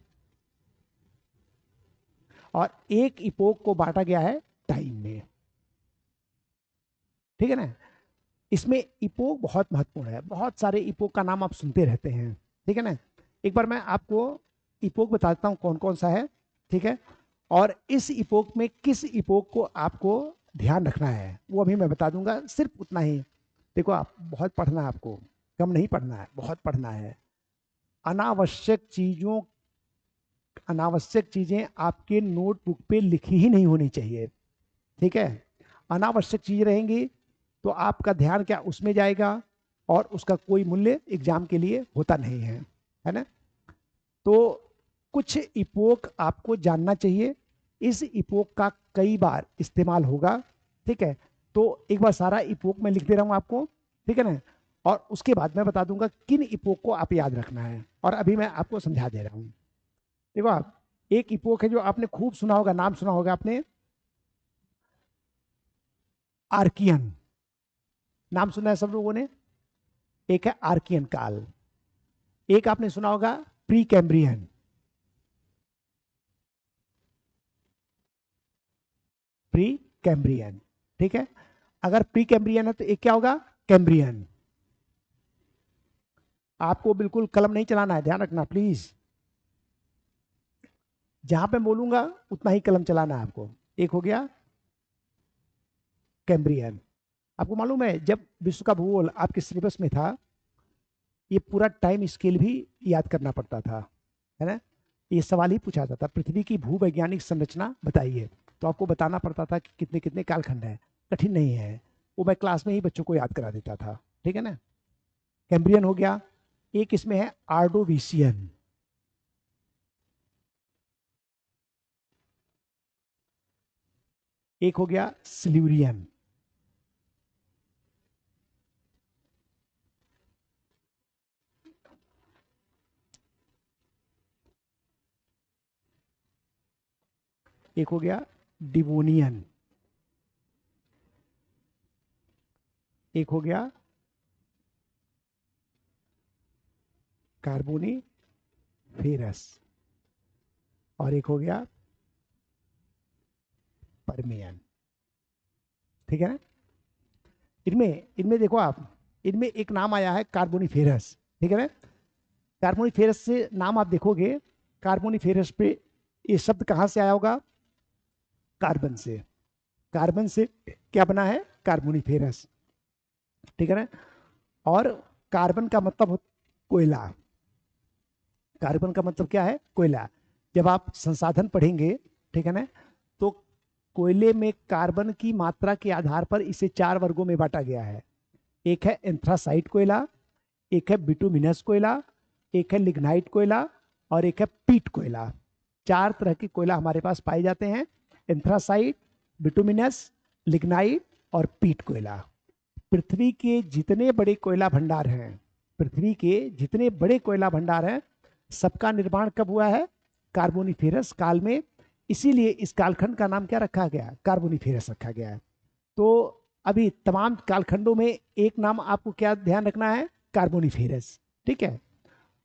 और एक इपोक को बांटा गया है टाइम में, ठीक है ना। इसमें इपोक बहुत महत्वपूर्ण है, बहुत सारे इपोक का नाम आप सुनते रहते हैं, ठीक है ना। एक बार मैं आपको इपोक बताता हूं कौन कौन सा है, ठीक है, और इस इपोक में किस इपोक को आपको ध्यान रखना है वो अभी मैं बता दूंगा, सिर्फ उतना ही। देखो, आप बहुत पढ़ना है, आपको कम नहीं पढ़ना है, बहुत पढ़ना है। अनावश्यक चीजों, अनावश्यक चीजें आपके नोटबुक पे लिखी ही नहीं होनी चाहिए, ठीक है। अनावश्यक चीज रहेंगी तो आपका ध्यान क्या उसमें जाएगा, और उसका कोई मूल्य एग्जाम के लिए होता नहीं है ना। तो कुछ इपोक आपको जानना चाहिए, इस इपोक का कई बार इस्तेमाल होगा, ठीक है। तो एक बार सारा इपोक मैं लिख दे रहा हूं आपको, ठीक है ना, और उसके बाद मैं बता दूंगा किन इपोक को आप याद रखना है, और अभी मैं आपको समझा दे रहा हूं। देखो आप, एक इपोक है जो आपने खूब सुना होगा, नाम सुना होगा आपने, आर्कियन, नाम सुना है सब लोगों ने। एक है आर्कियन काल, एक आपने सुना होगा प्री कैम्ब्रियन, प्री कैम्ब्रियन, ठीक है। अगर प्री कैम्ब्रियन है तो एक क्या होगा, कैम्ब्रियन। आपको बिल्कुल कलम नहीं चलाना है, ध्यान रखना प्लीज, जहां पे बोलूंगा उतना ही कलम चलाना है आपको। एक हो गया कैम्ब्रियन। आपको मालूम है जब विश्व का भूगोल आपके सिलेबस में था, ये पूरा टाइम स्केल भी याद करना पड़ता था, है ना। ये सवाल ही पूछा जाता था, पृथ्वी की भूवैज्ञानिक संरचना बताइए, तो आपको बताना पड़ता था कि कितने कितने कालखंड है। कठिन नहीं है, वो मैं क्लास में ही बच्चों को याद करा देता था, ठीक है ना। कैम्ब्रियन हो गया। एक इसमें है आर्डोविशियन, एक हो गया सिल्यूरियन, एक हो गया डिवोनियन, एक हो गया कार्बोनी फेरस, और एक हो गया परमियन, ठीक है ना। इनमें इनमें देखो आप, इनमें एक नाम आया है कार्बोनीफेरस, ठीक है ना। कार्बोनीफेरस से नाम आप देखोगे, कार्बोनीफेरस पे ये शब्द कहाँ से आया होगा, कार्बन से, कार्बन से क्या बना है, कार्बोनीफेरस, ठीक है ना। और कार्बन का मतलब कोयला, कार्बन का मतलब क्या है, कोयला। जब आप संसाधन पढ़ेंगे, ठीक है ना, तो कोयले में कार्बन की मात्रा के आधार पर इसे 4 वर्गों में बांटा गया है। एक है एंथ्रासाइट कोयला, एक है बिटुमिनस कोयला, एक है लिग्नाइट कोयला, और एक है पीट कोयला। 4 तरह के कोयला हमारे पास पाए जाते हैं, एंथ्रासाइट, बिटुमिनस, लिग्नाइट और पीट कोयला। पृथ्वी के जितने बड़े कोयला भंडार हैं, पृथ्वी के जितने बड़े कोयला भंडार हैं, सबका निर्माण कब हुआ है, कार्बोनिफेरस काल में। इसीलिए इस कालखंड का नाम क्या रखा गया, कार्बोनिफेरस रखा गया है। तो अभी तमाम कालखंडों में एक नाम आपको क्या ध्यान रखना है, कार्बोनिफेरस, ठीक है।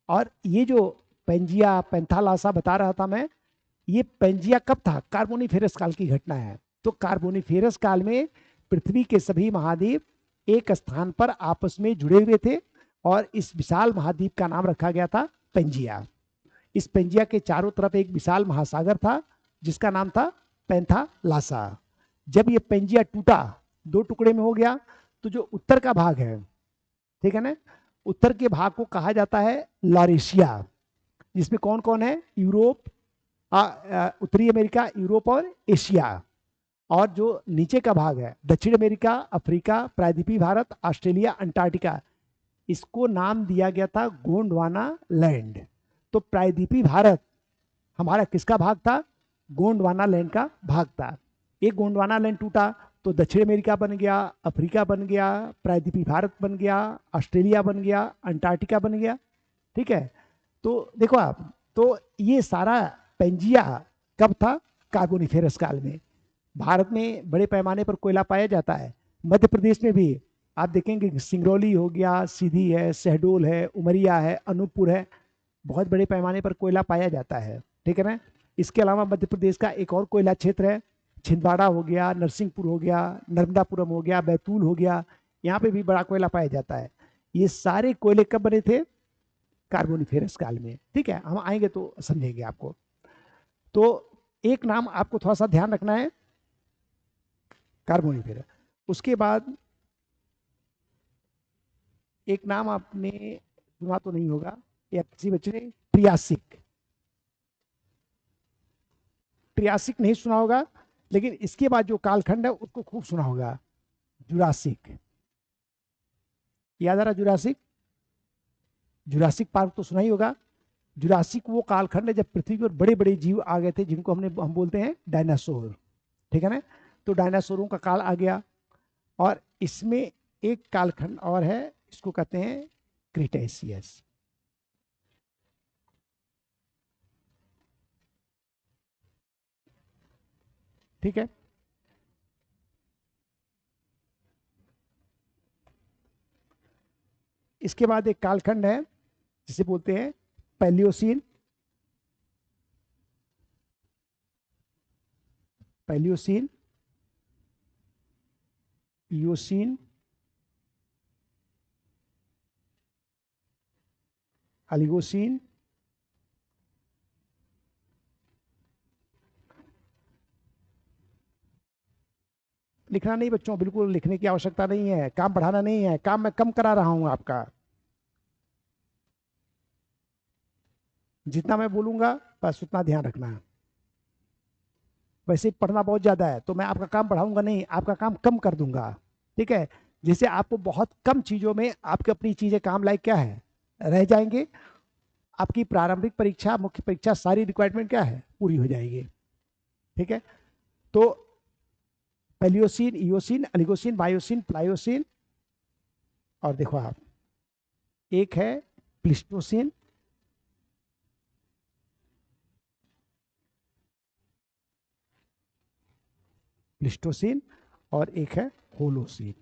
और ये जो पेंजिया पैंथालासा बता रहा था मैं, ये पेंजिया कब था? कार्बोनिफेरस काल की घटना है। तो कार्बोनिफेरस काल में पृथ्वी के सभी महाद्वीप एक स्थान पर आपस में जुड़े हुए थे और इस विशाल महाद्वीप का नाम रखा गया था पेंजिया। इस पेंजिया के चारों तरफ एक विशाल महासागर था जिसका नाम था पैंथालासा। जब ये पेंजिया टूटा, दो टुकड़े में हो गया, तो जो उत्तर का भाग है, ठीक है ना, उत्तर के भाग को कहा जाता है लॉरेशिया, जिसमें कौन कौन है? यूरोप, उत्तरी अमेरिका, यूरोप और एशिया। और जो नीचे का भाग है, दक्षिण अमेरिका, अफ्रीका, प्रायद्वीपीय भारत, ऑस्ट्रेलिया, अंटार्कटिका, इसको नाम दिया गया था गोंडवाना लैंड। तो प्रायद्वीपीय भारत हमारा किसका भाग था? गोंडवाना लैंड का भाग था। एक गोंडवाना लैंड टूटा तो दक्षिण अमेरिका बन गया, अफ्रीका बन गया, प्रायद्वीपीय भारत बन गया, ऑस्ट्रेलिया बन गया, अंटार्कटिका बन गया। ठीक है, तो देखो आप, तो ये सारा पेंजिया कब था? कार्बोनिफेरस काल में। भारत में बड़े पैमाने पर कोयला पाया जाता है। मध्य प्रदेश में भी आप देखेंगे सिंगरौली हो गया, सीधी है, शहडोल है, उमरिया है, अनूपपुर है, बहुत बड़े पैमाने पर कोयला पाया जाता है। ठीक है ना। इसके अलावा मध्य प्रदेश का एक और कोयला क्षेत्र है, छिंदवाड़ा हो गया, नरसिंहपुर हो गया, नर्मदापुरम हो गया, बैतूल हो गया, यहाँ पे भी बड़ा कोयला पाया जाता है। ये सारे कोयले कब बने थे? कार्बोनिफेरस काल में। ठीक है, हम आएंगे तो समझेंगे आपको। तो एक नाम आपको थोड़ा सा ध्यान रखना है, कार्बोनिफेरस। उसके बाद एक नाम आपने सुना तो नहीं होगा, या किसी बच्चे ने, ट्रियासिक। ट्रियासिक नहीं सुना होगा, लेकिन इसके बाद जो कालखंड है उसको खूब सुना होगा, जुरासिक। याद आ रहा? जुरासिक, जुरासिक पार्क तो सुना ही होगा। जुरासिक वो कालखंड है जब पृथ्वी पर बड़े बड़े जीव आ गए थे, जिनको हम बोलते हैं डायनासोर। ठीक है ना। तो डायनासोरों का काल आ गया, और इसमें एक कालखंड और है, इसको कहते हैं क्रिटेशियस। ठीक है। इसके बाद एक कालखंड है जिसे बोलते हैं पैलियोसीन। पैलियोसीन, इयोसीन, अलिगोसीन, लिखना नहीं बच्चों, बिल्कुल लिखने की आवश्यकता नहीं है, काम बढ़ाना नहीं है, काम मैं कम करा रहा हूं आपका। जितना मैं बोलूंगा बस उतना ध्यान रखना है। वैसे पढ़ना बहुत ज्यादा है तो मैं आपका काम बढ़ाऊंगा नहीं, आपका काम कम कर दूंगा। ठीक है। जैसे आपको बहुत कम चीजों में आपकी अपनी चीजें काम लायक क्या है, रह जाएंगे, आपकी प्रारंभिक परीक्षा, मुख्य परीक्षा, सारी रिक्वायरमेंट क्या है, पूरी हो जाएगी। ठीक है। तो पेलियोसिन, इयोसिन, अलिगोसिन, बायोसिन, प्लायोसिन, और देखो आप, एक है प्लिस्टोसिन, प्लिस्टोसिन, और एक है होलोसिन।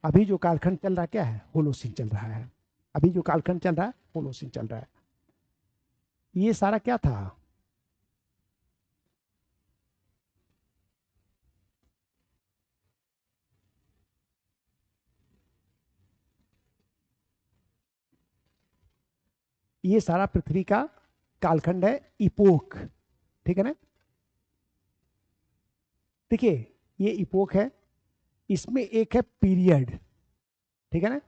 अभी जो कालखंड चल रहा है क्या है? होलोसिन चल रहा है। अभी जो कालखंड चल रहा है होलोसिन चल रहा है। ये सारा क्या था? ये सारा पृथ्वी का कालखंड है, इपोक। ठीक है ना। देखिए, ये इपोक है, इसमें एक है पीरियड। ठीक है ना।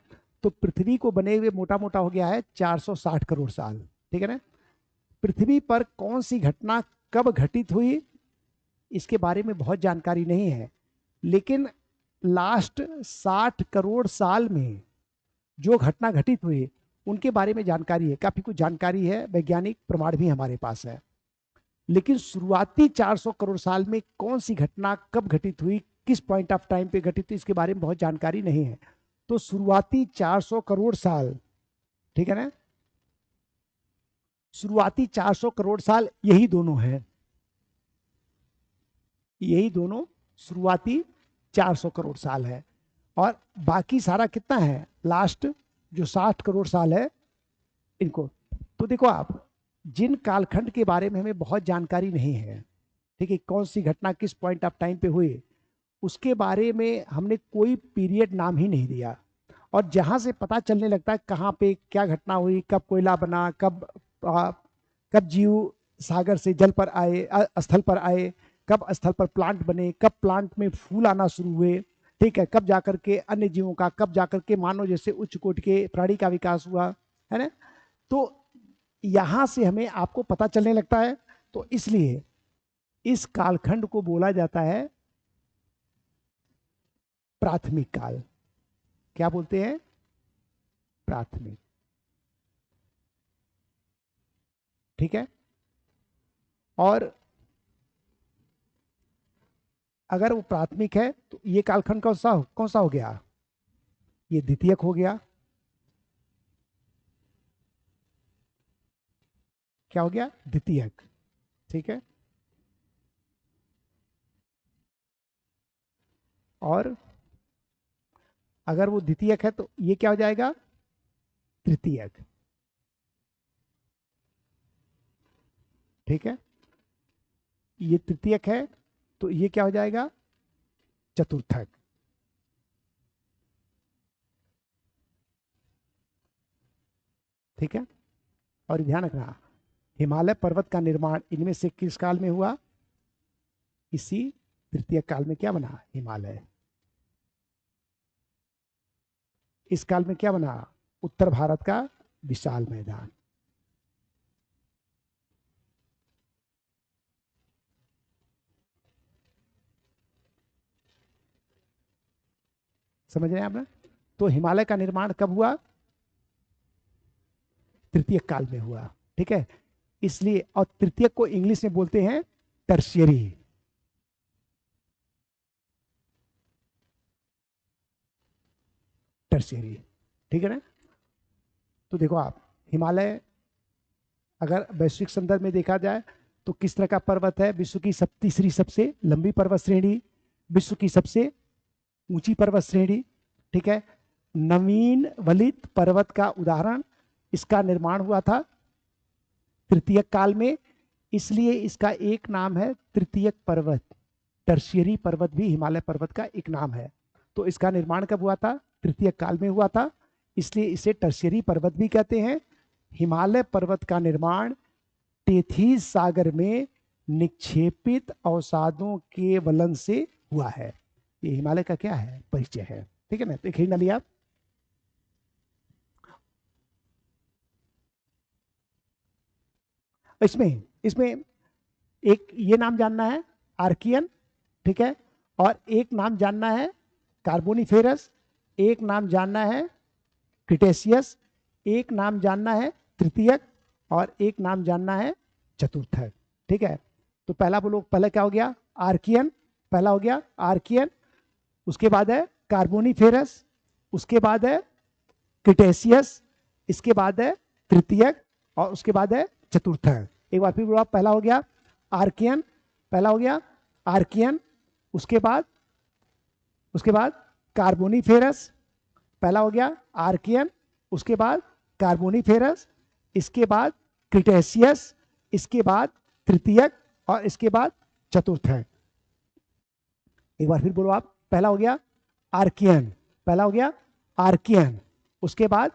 तो पृथ्वी को बने हुए मोटा मोटा हो गया है 460 करोड़ साल। ठीक है ना। पृथ्वी पर कौन सी घटना कब घटित हुई, इसके बारे में बहुत जानकारी नहीं है, लेकिन लास्ट 60 करोड़ साल में जो घटना घटित हुई उनके बारे में जानकारी है, काफी कुछ जानकारी है, वैज्ञानिक प्रमाण भी हमारे पास है। लेकिन शुरुआती 400 करोड़ साल में कौन सी घटना कब घटित हुई, किस पॉइंट ऑफ टाइम पे घटित हुई, इसके बारे में बहुत जानकारी नहीं है। तो शुरुआती 400 करोड़ साल, ठीक है ना, शुरुआती 400 करोड़ साल यही दोनों हैं, यही दोनों शुरुआती 400 करोड़ साल है। और बाकी सारा कितना है, लास्ट जो 60 करोड़ साल है, इनको। तो देखो आप, जिन कालखंड के बारे में हमें बहुत जानकारी नहीं है, ठीक है, कौन सी घटना किस पॉइंट ऑफ टाइम पे हुई, उसके बारे में हमने कोई पीरियड नाम ही नहीं दिया। और जहां से पता चलने लगता है कहाँ पे क्या घटना हुई, कब कोयला बना, कब जीव सागर से जल पर आए, स्थल पर आए, कब स्थल पर प्लांट बने, कब प्लांट में फूल आना शुरू हुए, ठीक है, कब जाकर के अन्य जीवों का, कब जाकर के मानव जैसे उच्च कोटि के प्राणी का विकास हुआ, है ना। तो यहां से हमें आपको पता चलने लगता है। तो इसलिए इस कालखंड को बोला जाता है प्राथमिक काल। क्या बोलते हैं? प्राथमिक। ठीक है। और अगर वो प्राथमिक है तो ये कालखंड कौन सा हो गया? ये द्वितीयक हो गया। क्या हो गया? द्वितीयक। ठीक है। और अगर वो द्वितीयक है तो ये क्या हो जाएगा? तृतीयक। ठीक है। ये तृतीयक है तो ये क्या हो जाएगा? चतुर्थक। ठीक है। और ध्यान रखना, हिमालय पर्वत का निर्माण इनमें से किस काल में हुआ? इसी तृतीय काल में क्या बना? हिमालय। इस काल में क्या बना? उत्तर भारत का विशाल मैदान। समझ रहे हैं आप ना? तो हिमालय का निर्माण कब हुआ? तृतीय काल में हुआ। ठीक है। इसलिए, और तृतीय को इंग्लिश में बोलते हैं टर्शियरी। टर्शियरी। ठीक है ना। तो देखो आप, हिमालय अगर वैश्विक संदर्भ में देखा जाए तो किस तरह का पर्वत है? विश्व की तीसरी सबसे लंबी पर्वत श्रेणी, विश्व की सबसे ऊंची पर्वत श्रेणी। ठीक है। नवीन वलित पर्वत का उदाहरण, इसका निर्माण हुआ था तृतीय काल में, इसलिए इसका एक नाम है तृतीयक पर्वत। टर्शियरी पर्वत भी हिमालय पर्वत का एक नाम है। तो इसका निर्माण कब हुआ था? तृतीय काल में हुआ था, इसलिए इसे टर्शियरी पर्वत भी कहते हैं। हिमालय पर्वत का निर्माण टेथीस सागर में निक्षेपित अवसादों के वलन से हुआ है। ये हिमालय का क्या है? परिचय है। ठीक है ना। तो एक ही ना लिया। इसमें इसमें एक ये नाम जानना है, आर्कियन। ठीक है। और एक नाम जानना है कार्बोनिफेरस, एक नाम जानना है क्रिटेशियस, एक नाम जानना है तृतीयक, और एक नाम जानना है चतुर्थक। ठीक है। तो पहला बोलो, पहले क्या हो गया? आर्कियन। पहला हो गया आर्कियन, उसके बाद है कार्बोनिफेरस, उसके बाद है क्रिटेशियस, इसके बाद है तृतीयक, और उसके बाद है चतुर्थक। एक बार फिर बोलो आप, पहला हो गया आर्कियन, पहला हो गया आर्कियन, उसके बाद कार्बोनिफेरस, पहला हो गया आर्कियन, उसके बाद कार्बोनिफेरस, इसके बाद क्रिटेशियस, इसके बाद तृतीयक, और इसके बाद चतुर्थक। एक बार फिर बोलो आप, पहला हो गया आर्कियन, पहला हो गया आर्कियन, उसके बाद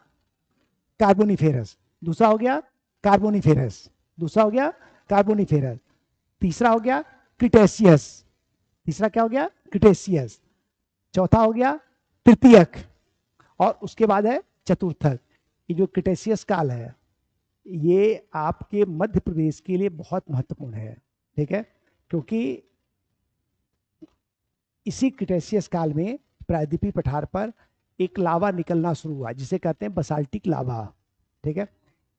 कार्बोनिफेरस, दूसरा हो गया कार्बोनिफेरस, दूसरा हो गया कार्बोनिफेरस, तीसरा हो गया क्रिटेशियस, तीसरा क्या हो गया? क्रिटेशियस, चौथा हो गया तृतीयक, और उसके बाद है चतुर्थक। ये जो क्रिटेशियस काल है ये आपके मध्य प्रदेश के लिए बहुत महत्वपूर्ण है। ठीक है। क्योंकि इसी क्रिटेशियस काल में प्रायद्वीपीय पठार पर एक लावा निकलना शुरू हुआ जिसे कहते हैं बसाल्टिक लावा। ठीक है।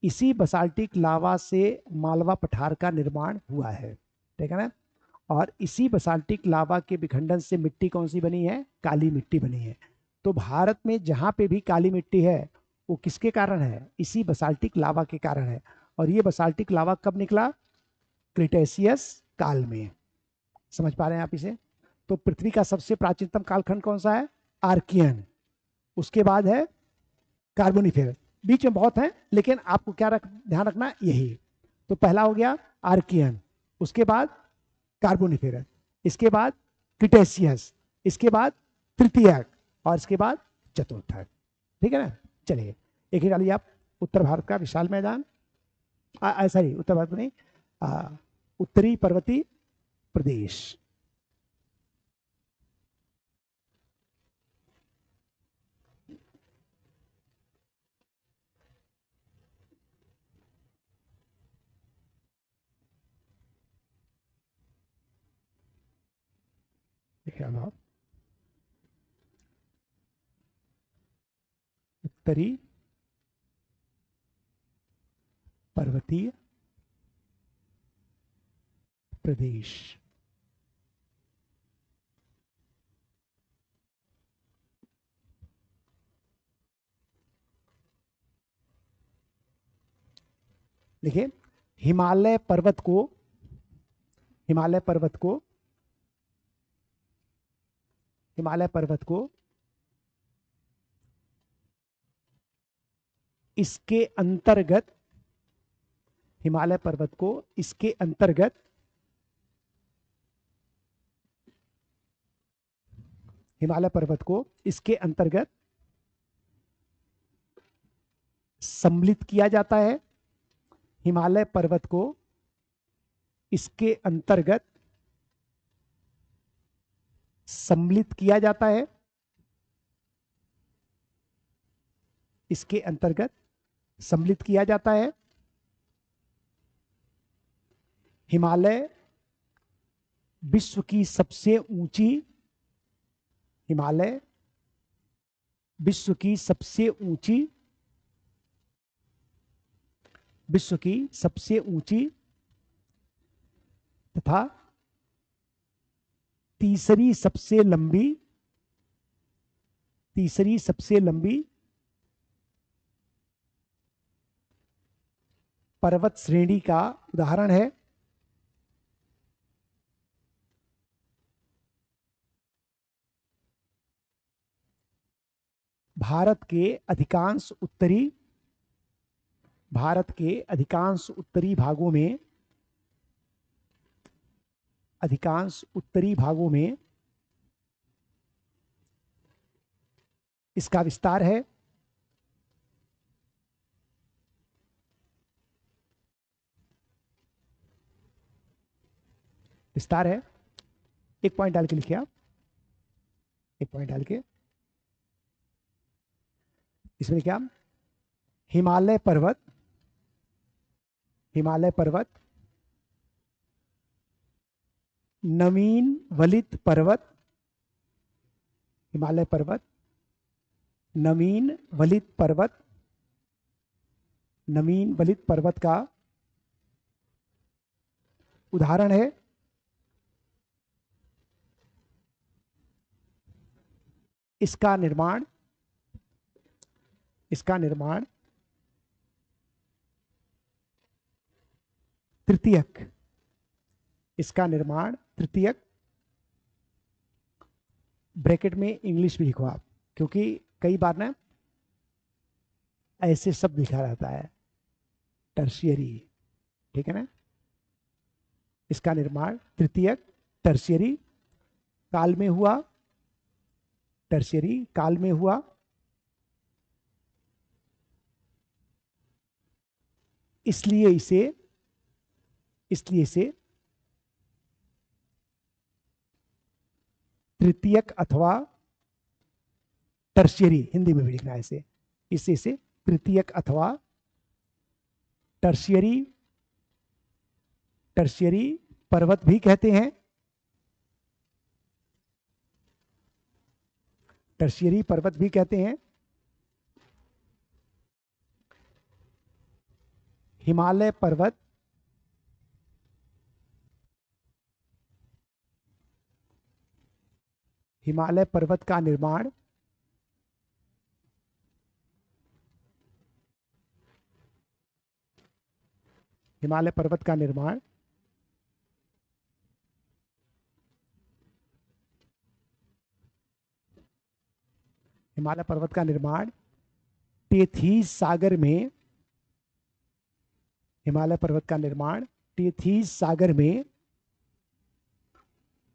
इसी बसाल्टिक लावा से मालवा पठार का निर्माण हुआ है। ठीक है ना। और इसी बसाल्टिक लावा के विखंडन से मिट्टी कौन सी बनी है? काली मिट्टी बनी है। तो भारत में जहां पे भी काली मिट्टी है वो किसके कारण है? इसी बसाल्टिक लावा के कारण है। और ये बसाल्टिक लावा कब निकला? क्रिटेशियस काल में। समझ पा रहे हैं आप इसे? तो पृथ्वी का सबसे प्राचीनतम कालखंड कौन सा है? आर्कियन। उसके बाद है कार्बोनिफेरस। बीच में बहुत है, लेकिन आपको क्या ध्यान रखना यही। तो पहला हो गया आर्कियन, उसके बाद कार्बोनिफेरस, इसके बाद क्रिटेशियस, इसके बाद तृतीयक, और इसके बाद चतुर्थक। ठीक है ना। चलिए एक ही डालिए आप। उत्तर भारत का विशाल मैदान, सॉरी उत्तर भारत में नहीं, उत्तरी पर्वतीय प्रदेश। देखिए अब आप, उत्तरी पर्वतीय प्रदेश। देखिए हिमालय पर्वत को, हिमालय पर्वत को, हिमालय पर्वत को इसके अंतर्गत, हिमालय पर्वत को इसके अंतर्गत हिमालय पर्वत को इसके अंतर्गत सम्मिलित किया जाता है। हिमालय पर्वत को इसके अंतर्गत सम्मिलित किया जाता है, इसके अंतर्गत सम्मिलित किया जाता है। हिमालय विश्व की सबसे ऊंची, हिमालय विश्व की सबसे ऊंची, विश्व की सबसे ऊंची तथा तीसरी सबसे लंबी, तीसरी सबसे लंबी पर्वत श्रेणी का उदाहरण है। भारत के अधिकांश उत्तरी, भारत के अधिकांश उत्तरी भागों में, अधिकांश उत्तरी भागों में इसका विस्तार है। विस्तार है, एक पॉइंट डाल के लिखिए आप, एक पॉइंट डाल के। इसमें क्या, हिमालय पर्वत, हिमालय पर्वत नवीन वलित पर्वत, हिमालय पर्वत नवीन वलित पर्वत, नवीन वलित पर्वत का उदाहरण है। इसका निर्माण, इसका निर्माण तृतीयक, इसका निर्माण तृतीयक, ब्रैकेट में इंग्लिश भी लिखो आप, क्योंकि कई बार ना ऐसे शब्द लिखा रहता है, टर्शियरी। ठीक है ना। इसका निर्माण तृतीयक, टर्शियरी काल में हुआ, टर्शियरी काल में हुआ। इसलिए इसे, इसलिए इसे तृतीयक अथवा टर्शियरी, हिंदी में भी लिखना है इसे, इसे तृतीयक अथवा टर्शियरी, टर्शियरी पर्वत भी कहते हैं, टर्शियरी पर्वत भी कहते हैं। हिमालय पर्वत, हिमालय पर्वत का निर्माण हिमालय पर्वत का निर्माण हिमालय पर्वत का निर्माण टेथीज सागर में, हिमालय पर्वत का निर्माण टेथीज सागर में,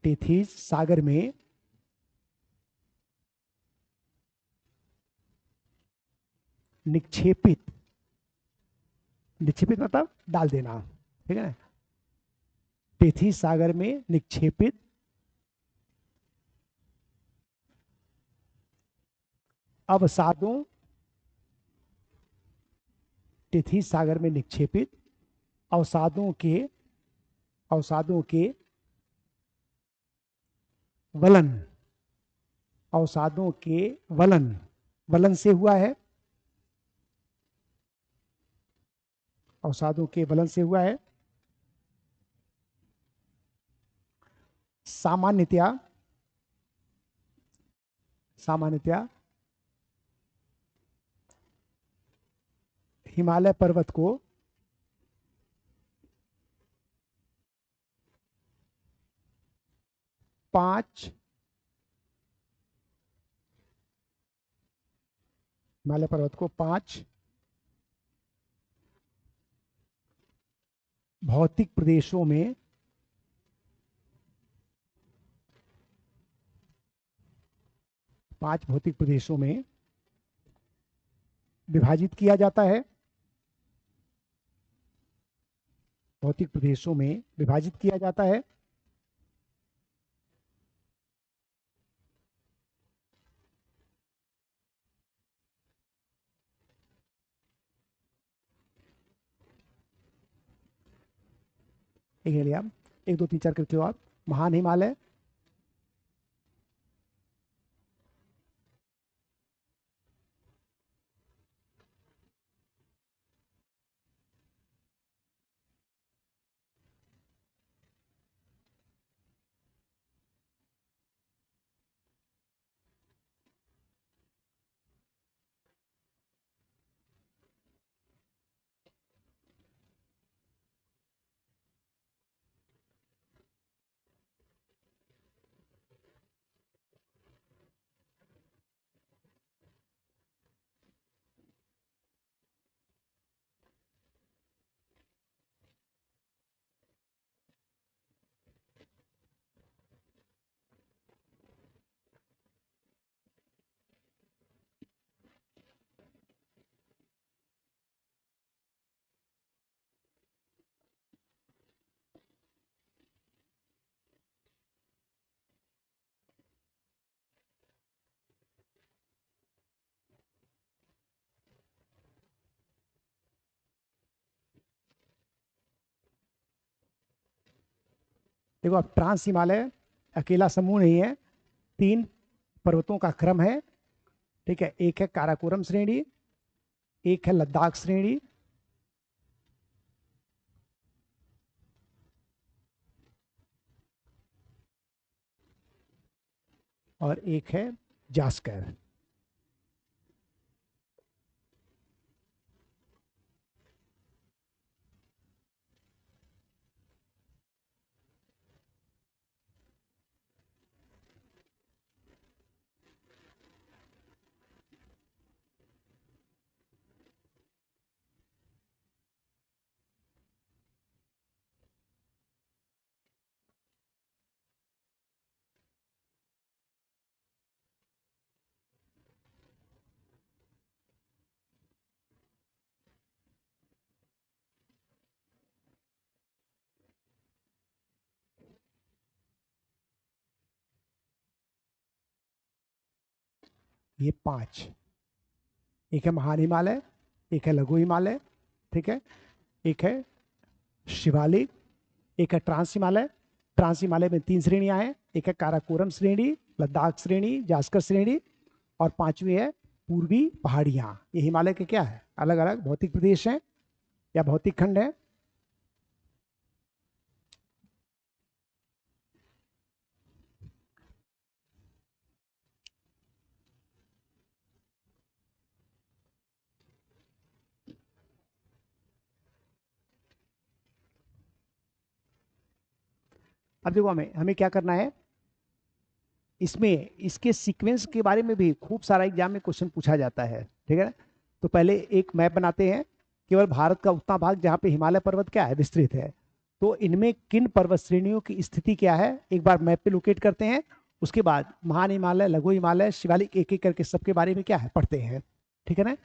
टेथीज सागर में निक्षेपित, निक्षेपित मतलब डाल देना, ठीक है ना, टेथीज सागर में निक्षेपित अवसादों, टेथीज सागर में निक्षेपित अवसादों के, अवसादों के वलन, अवसादों के वलन, वलन से हुआ है, अवसादों के वलन से हुआ है, सामान्यतया, सामान्यतया हिमालय पर्वत को पांच, हिमालय पर्वत को 5 भौतिक प्रदेशों में, 5 भौतिक प्रदेशों में विभाजित किया जाता है, भौतिक प्रदेशों में विभाजित किया जाता है। एक लिया, 1 2 3 4 करते हो आप। महान हिमालय, देखो अब ट्रांस हिमालय अकेला समूह नहीं है, 3 पर्वतों का क्रम है, ठीक है। एक है काराकोरम श्रेणी, एक है लद्दाख श्रेणी, और एक है जास्कर। ये 5, एक है महान हिमालय, एक है लघु हिमालय, ठीक है, एक है शिवालिक, एक है ट्रांस हिमालय। ट्रांस हिमालय में 3 श्रेणियां हैं, एक है काराकोरम श्रेणी, लद्दाख श्रेणी, जास्कर श्रेणी, और 5वीं है पूर्वी पहाड़ियां। ये हिमालय के क्या है, अलग अलग भौतिक प्रदेश हैं या भौतिक खंड है। अब देखो हमें हमें क्या करना है, इसमें इसके सीक्वेंस के बारे में भी खूब सारा एग्जाम में क्वेश्चन पूछा जाता है, ठीक है ना। तो पहले एक मैप बनाते हैं, केवल भारत का उतना भाग जहाँ पे हिमालय पर्वत क्या है, विस्तृत है। तो इनमें किन पर्वत श्रेणियों की स्थिति क्या है, एक बार मैप पे लोकेट करते हैं। उसके बाद महान हिमालय, लघु हिमालय, शिवालिक, एक एक करके सबके बारे में क्या है पढ़ते हैं। ठीक है ना।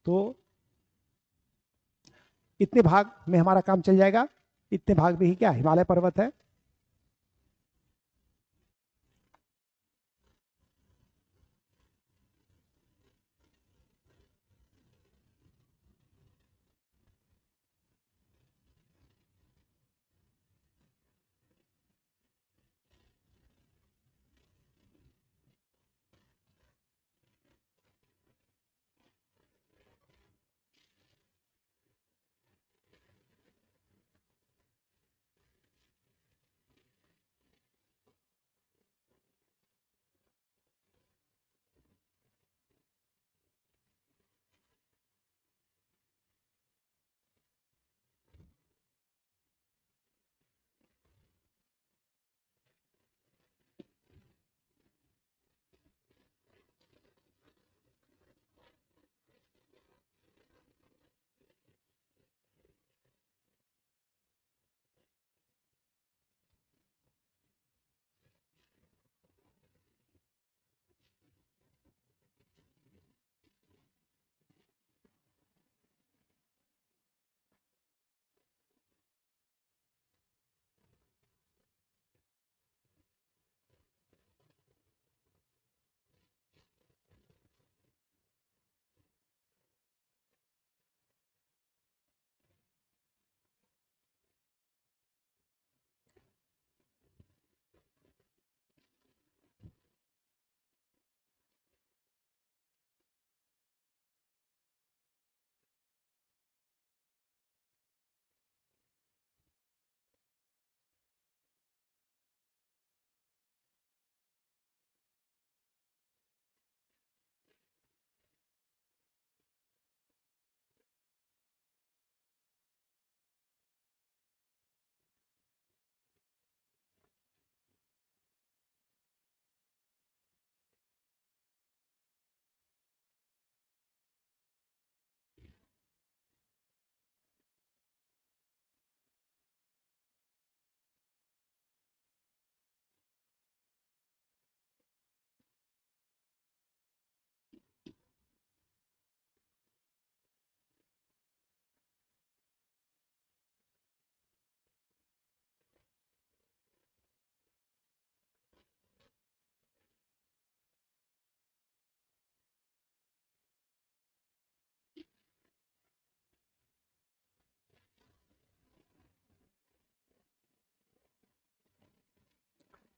तो इतने भाग में हमारा काम चल जाएगा। इतने भाग में ही क्या हिमालय पर्वत है।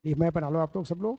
ये मैप बना लो आप लोग, सब लोग।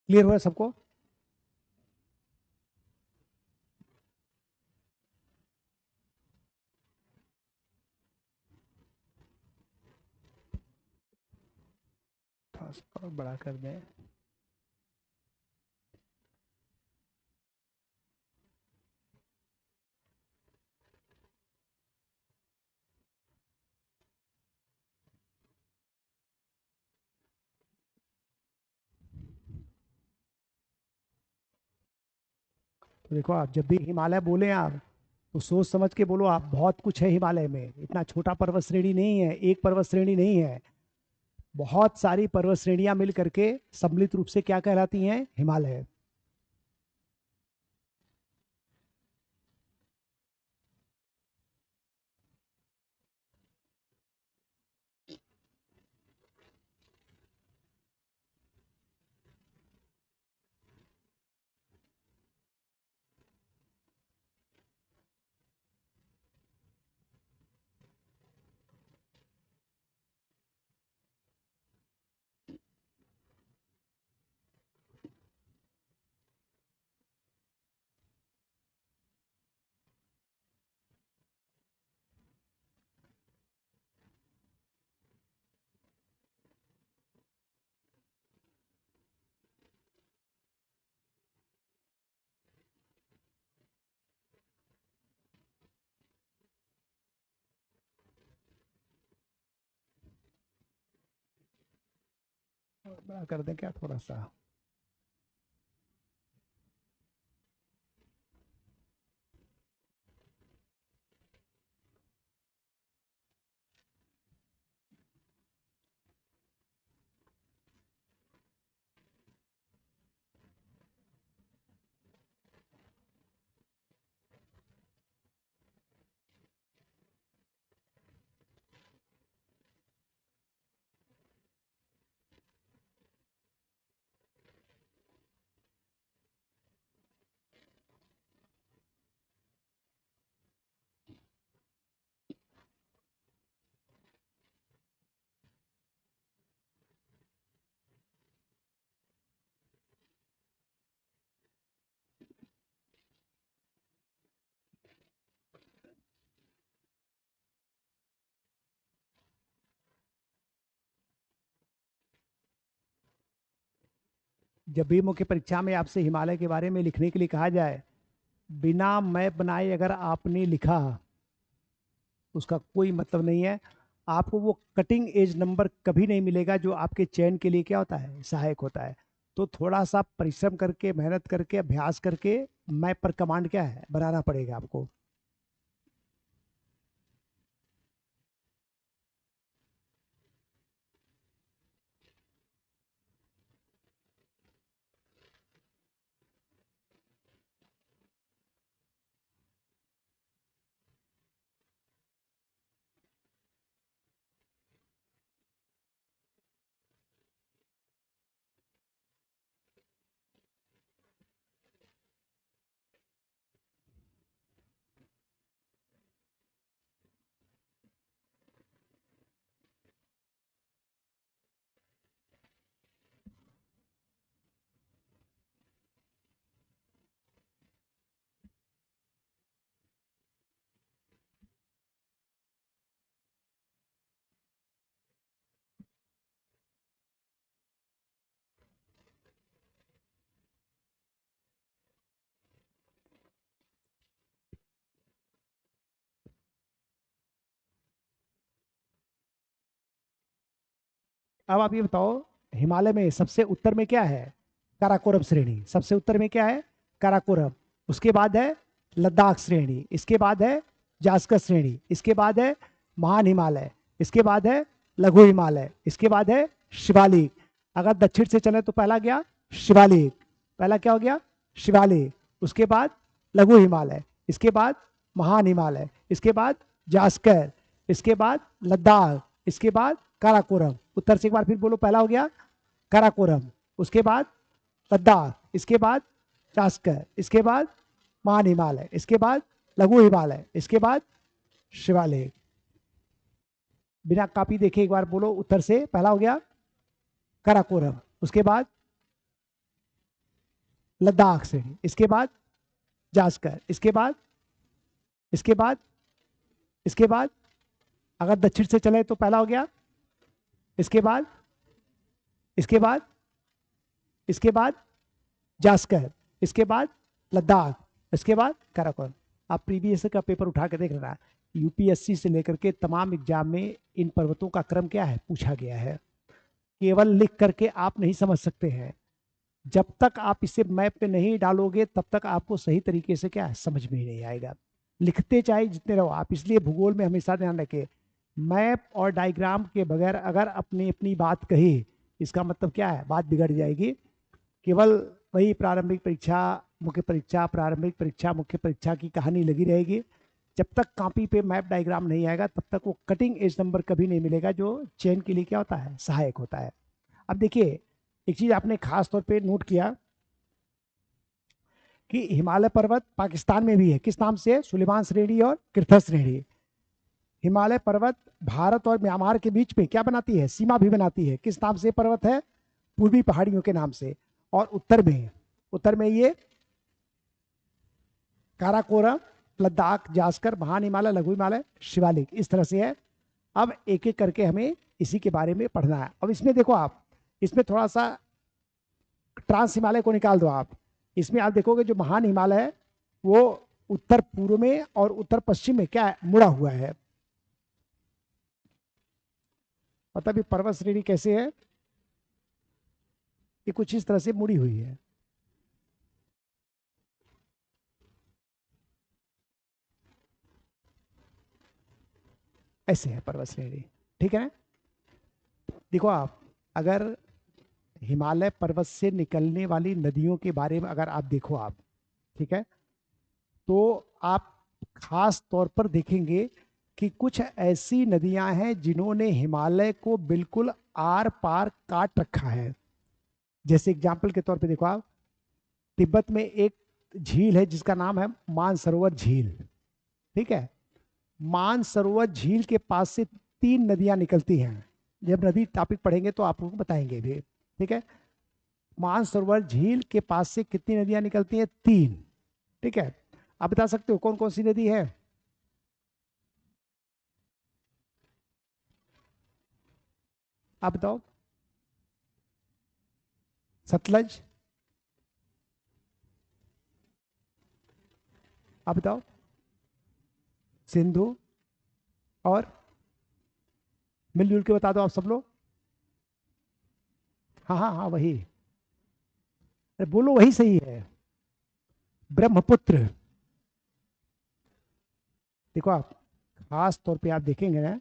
क्लियर हुआ सबको? थोड़ा सा और बड़ा कर दें। तो देखो, आप जब भी हिमालय बोले आप, तो सोच समझ के बोलो। आप बहुत कुछ है हिमालय में, इतना छोटा पर्वत श्रेणी नहीं है, एक पर्वत श्रेणी नहीं है, बहुत सारी पर्वत श्रेणियां मिल करके सम्मिलित रूप से क्या कहलाती हैं? हिमालय। और बड़ा कर दें क्या थोड़ा सा? जब भी मुख्य परीक्षा में आपसे हिमालय के बारे में लिखने के लिए कहा जाए, बिना मैप बनाए अगर आपने लिखा, उसका कोई मतलब नहीं है। आपको वो कटिंग एज नंबर कभी नहीं मिलेगा जो आपके चयन के लिए क्या होता है? सहायक होता है। तो थोड़ा सा परिश्रम करके, मेहनत करके, अभ्यास करके मैप पर कमांड क्या है? बनाना पड़ेगा आपको। अब आप ये बताओ, हिमालय में सबसे उत्तर में क्या है? काराकोरम श्रेणी। सबसे उत्तर में क्या है? काराकोरम। उसके बाद है लद्दाख श्रेणी, इसके बाद है जास्कर श्रेणी, इसके बाद है महान हिमालय, इसके बाद है लघु हिमालय, इसके बाद है शिवालिक। अगर दक्षिण से चले तो पहला गया शिवालिक, पहला क्या हो गया? शिवालिक। उसके बाद लघु हिमालय, इसके बाद महान हिमालय, इसके बाद जास्कर, इसके बाद लद्दाख, इसके बाद काराकोरम। उत्तर से एक बार फिर बोलो, पहला हो गया काराकोरम, उसके बाद लद्दाख, इसके बाद जास्कर, इसके बाद महान हिमालय, इसके बाद लघु हिमालय, इसके बाद शिवालिक। बिना कॉपी देखे एक बार बोलो, उत्तर से पहला हो गया काराकोरम, उसके बाद लद्दाख श्रेणी, इसके बाद जास्कर, इसके बाद, इसके बाद, इसके बाद अगर दक्षिण से चले तो पहला हो गया, इसके बाद, इसके बाद, इसके बाद जास्कर, इसके बाद लद्दाख, इसके बाद काराकोरम। आप प्रीवियस का पेपर उठा के देख लेना, यूपीएससी से लेकर के तमाम एग्जाम में इन पर्वतों का क्रम क्या है पूछा गया है। केवल लिख करके आप नहीं समझ सकते हैं, जब तक आप इसे मैप पे नहीं डालोगे तब तक आपको सही तरीके से क्या है समझ में ही नहीं आएगा। लिखते चाहे जितने रहो आप, इसलिए भूगोल में हमेशा ध्यान रखें, मैप और डायग्राम के बगैर अगर अपनी अपनी बात कही, इसका मतलब क्या है, बात बिगड़ जाएगी। केवल वही प्रारंभिक परीक्षा, मुख्य परीक्षा, प्रारंभिक परीक्षा, मुख्य परीक्षा की कहानी लगी रहेगी। जब तक कॉपी पे मैप डायग्राम नहीं आएगा तब तक वो कटिंग एज नंबर कभी नहीं मिलेगा, जो चयन के लिए क्या होता है, सहायक होता है। अब देखिए, एक चीज आपने खास तौर पे नोट किया कि हिमालय पर्वत पाकिस्तान में भी है, किस नाम से, सुलेमान श्रेणी और कृथर श्रेणी। हिमालय पर्वत भारत और म्यांमार के बीच में क्या बनाती है, सीमा भी बनाती है, किस नाम से पर्वत है, पूर्वी पहाड़ियों के नाम से। और उत्तर में ये काराकोरम, लद्दाख, जास्कर, महान हिमालय, लघु हिमालय, शिवालिक, इस तरह से है। अब एक एक करके हमें इसी के बारे में पढ़ना है। अब इसमें देखो आप, इसमें थोड़ा सा ट्रांस हिमालय को निकाल दो आप, इसमें आप देखोगे जो महान हिमालय है वो उत्तर पूर्व में और उत्तर पश्चिम में क्या है, मुड़ा हुआ है। मतलब ये पर्वत श्रेणी कैसे है, ये कुछ इस तरह से मुड़ी हुई है। ऐसे है पर्वत श्रेणी, ठीक है। देखो आप, अगर हिमालय पर्वत से निकलने वाली नदियों के बारे में अगर आप देखो आप, ठीक है, तो आप खास तौर पर देखेंगे कि कुछ ऐसी नदियां हैं जिन्होंने हिमालय को बिल्कुल आर पार काट रखा है। जैसे एग्जाम्पल के तौर पे देखो आप, तिब्बत में एक झील है जिसका नाम है मानसरोवर झील, ठीक है। मानसरोवर झील के पास से 3 नदियां निकलती हैं, जब नदी टॉपिक पढ़ेंगे तो आप लोगों को बताएंगे भी, ठीक है। मानसरोवर झील के पास से कितनी नदियां निकलती हैं, 3, ठीक है। आप बता सकते हो कौन कौन सी नदी है, आप बताओ। सतलज, आप बताओ। सिंधु, और मिलजुल के बता दो आप सब लोग। हाँ हाँ हाँ वही, अरे बोलो वही सही है, ब्रह्मपुत्र। देखो आप, खास तौर पे आप देखेंगे ना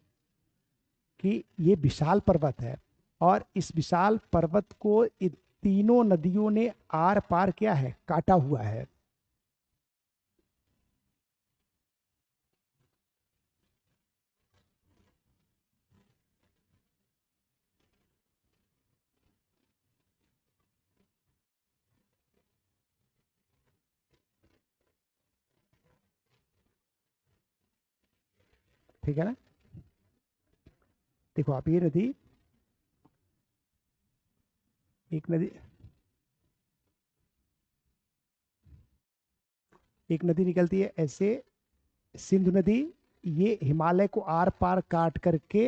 कि ये विशाल पर्वत है, और इस विशाल पर्वत को इन तीनों नदियों ने आर पार किया है, काटा हुआ है। ठीक है ना। देखो आप, ये नदी, एक नदी, एक नदी निकलती है ऐसे, सिंधु नदी, ये हिमालय को आर पार काट करके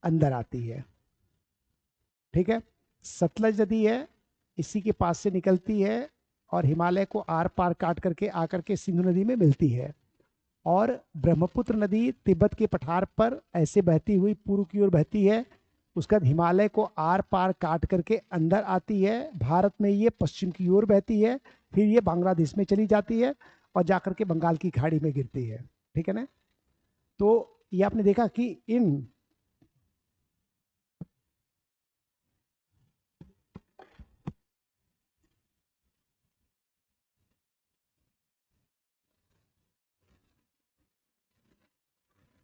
अंदर आती है, ठीक है। सतलज नदी है, इसी के पास से निकलती है और हिमालय को आर पार काट करके आकर के सिंधु नदी में मिलती है। और ब्रह्मपुत्र नदी तिब्बत के पठार पर ऐसे बहती हुई पूर्व की ओर बहती है, उसका हिमालय को आर पार काट करके अंदर आती है, भारत में ये पश्चिम की ओर बहती है, फिर ये बांग्लादेश में चली जाती है और जाकर के बंगाल की खाड़ी में गिरती है, ठीक है ना। तो ये आपने देखा कि इन,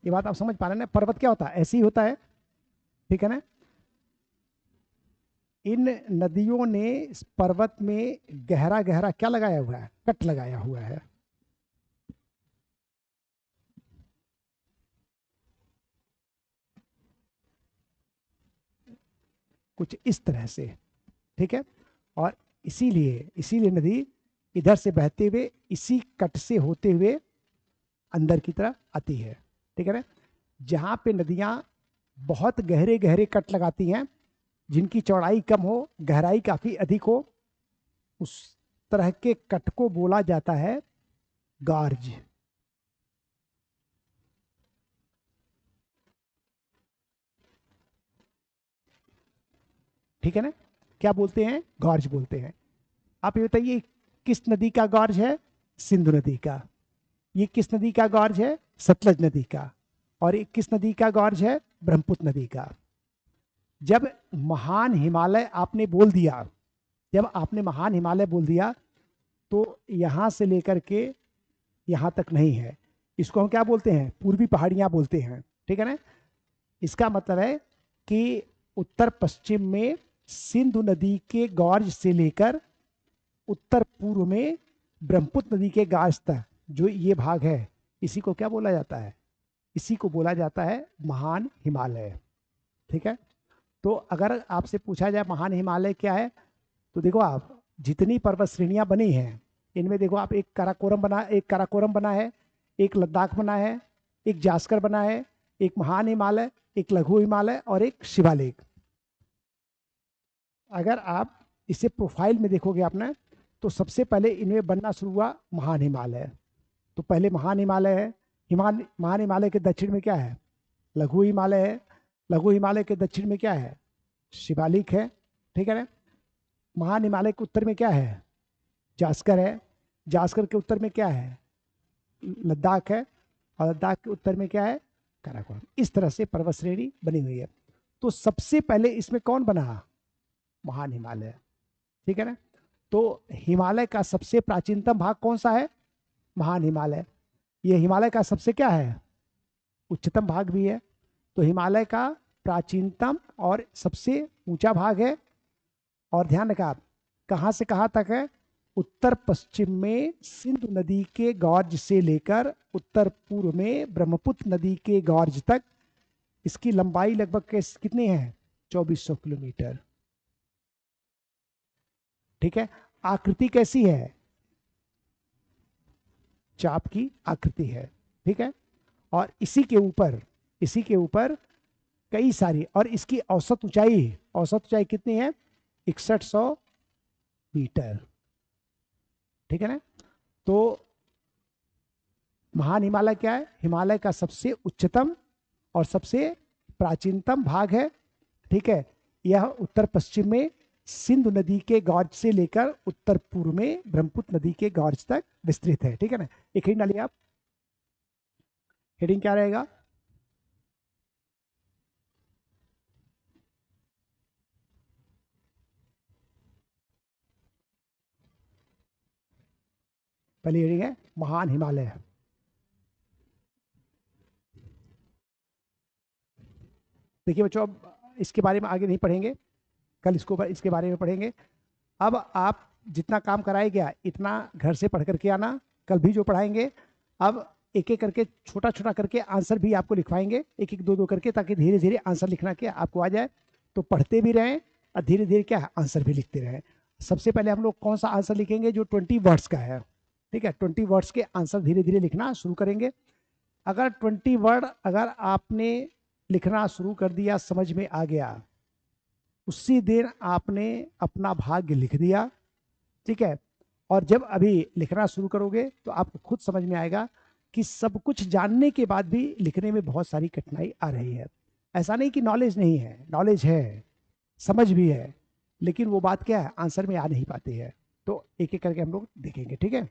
ये बात आप समझ पा रहे हैं ना, पर्वत क्या होता है, ऐसे ही होता है, ठीक है ना। इन नदियों ने इस पर्वत में गहरा गहरा क्या लगाया हुआ है, कट लगाया हुआ है, कुछ इस तरह से, ठीक है। और इसीलिए इसीलिए नदी इधर से बहते हुए इसी कट से होते हुए अंदर की तरफ आती है, ठीक है ना। जहां पे नदियां बहुत गहरे गहरे कट लगाती हैं, जिनकी चौड़ाई कम हो, गहराई काफी अधिक हो, उस तरह के कट को बोला जाता है गॉर्ज। ठीक है ना, क्या बोलते हैं, गॉर्ज बोलते हैं। आप ये बताइए किस नदी का गॉर्ज है, सिंधु नदी का। ये किस नदी का गॉर्ज है, सतलज नदी का। और ये किस नदी का गॉर्ज है, ब्रह्मपुत्र नदी का। जब महान हिमालय आपने बोल दिया, जब आपने महान हिमालय बोल दिया, तो यहां से लेकर के यहां तक नहीं है, इसको हम क्या बोलते हैं, पूर्वी पहाड़ियां बोलते हैं, ठीक है ना। इसका मतलब है कि उत्तर पश्चिम में सिंधु नदी के गॉर्ज से लेकर उत्तर पूर्व में ब्रह्मपुत्र नदी के गॉर्ज तक जो ये भाग है, इसी को क्या बोला जाता है, इसी को बोला जाता है महान हिमालय। ठीक है, तो अगर आपसे पूछा जाए महान हिमालय क्या है, तो देखो आप जितनी पर्वत श्रेणियां बनी हैं, इनमें देखो आप एक काराकोरम बना है, एक लद्दाख बना है, एक जास्कर बना है, एक महान हिमालय, एक लघु हिमालय और एक शिवालिक। अगर आप इसे प्रोफाइल में देखोगे आपने, तो सबसे पहले इनमें बनना शुरू हुआ महान हिमालय। तो पहले महान हिमालय है, महान हिमालय के दक्षिण में क्या है, लघु हिमालय है, लघु हिमालय के दक्षिण में क्या है, शिवालिक है, ठीक है ना। महान हिमालय के उत्तर में क्या है, जास्कर है, जास्कर के उत्तर में क्या है, लद्दाख है, और लद्दाख के उत्तर में क्या है, काराकोरम। इस तरह से पर्वत श्रेणी बनी हुई है। तो सबसे पहले इसमें कौन बना, महान हिमालय, ठीक है ना। तो हिमालय का सबसे प्राचीनतम भाग कौन सा है, महान हिमालय। ये हिमालय का सबसे क्या है, उच्चतम भाग भी है। तो हिमालय का प्राचीनतम और सबसे ऊंचा भाग है। और ध्यान रखा आप, कहां से कहां तक है, उत्तर पश्चिम में सिंधु नदी के गॉर्ज से लेकर उत्तर पूर्व में ब्रह्मपुत्र नदी के गॉर्ज तक। इसकी लंबाई लगभग कितनी है, 2400 किलोमीटर। ठीक है, आकृति कैसी है, चाप की आकृति है, ठीक है। और इसी के ऊपर कई सारी, और इसकी औसत ऊंचाई कितनी है, 6100 मीटर, ठीक है ना। तो महान हिमालय क्या है, हिमालय का सबसे उच्चतम और सबसे प्राचीनतम भाग है, ठीक है। यह उत्तर पश्चिम में सिंधु नदी के गॉर्ज से लेकर उत्तर पूर्व में ब्रह्मपुत्र नदी के गॉर्ज तक विस्तृत है, ठीक है ना। एक हेडिंग डालिए आप, हेडिंग क्या रहेगा, पहली हेडिंग है महान हिमालय। देखिए बच्चों, अब इसके बारे में आगे नहीं पढ़ेंगे, कल इसके बारे में पढ़ेंगे। अब आप जितना काम कराया गया इतना घर से पढ़ करके आना, कल भी जो पढ़ाएंगे। अब एक एक करके छोटा छोटा करके आंसर भी आपको लिखवाएंगे, एक एक दो दो करके, ताकि धीरे धीरे आंसर लिखना क्या आपको आ जाए। तो पढ़ते भी रहें और धीरे धीरे क्या है, आंसर भी लिखते रहें। सबसे पहले हम लोग कौन सा आंसर लिखेंगे, जो 20 वर्ड्स का है, ठीक है। 20 वर्ड्स के आंसर धीरे धीरे लिखना शुरू करेंगे। अगर 20 वर्ड अगर आपने लिखना शुरू कर दिया, समझ में आ गया, उसी दिन आपने अपना भाग्य लिख दिया, ठीक है। और जब अभी लिखना शुरू करोगे तो आपको खुद समझ में आएगा कि सब कुछ जानने के बाद भी लिखने में बहुत सारी कठिनाई आ रही है। ऐसा नहीं कि नॉलेज नहीं है, नॉलेज है, समझ भी है, लेकिन वो बात क्या है, आंसर में आ नहीं पाती है। तो एक एक करके हम लोग देखेंगे, ठीक है।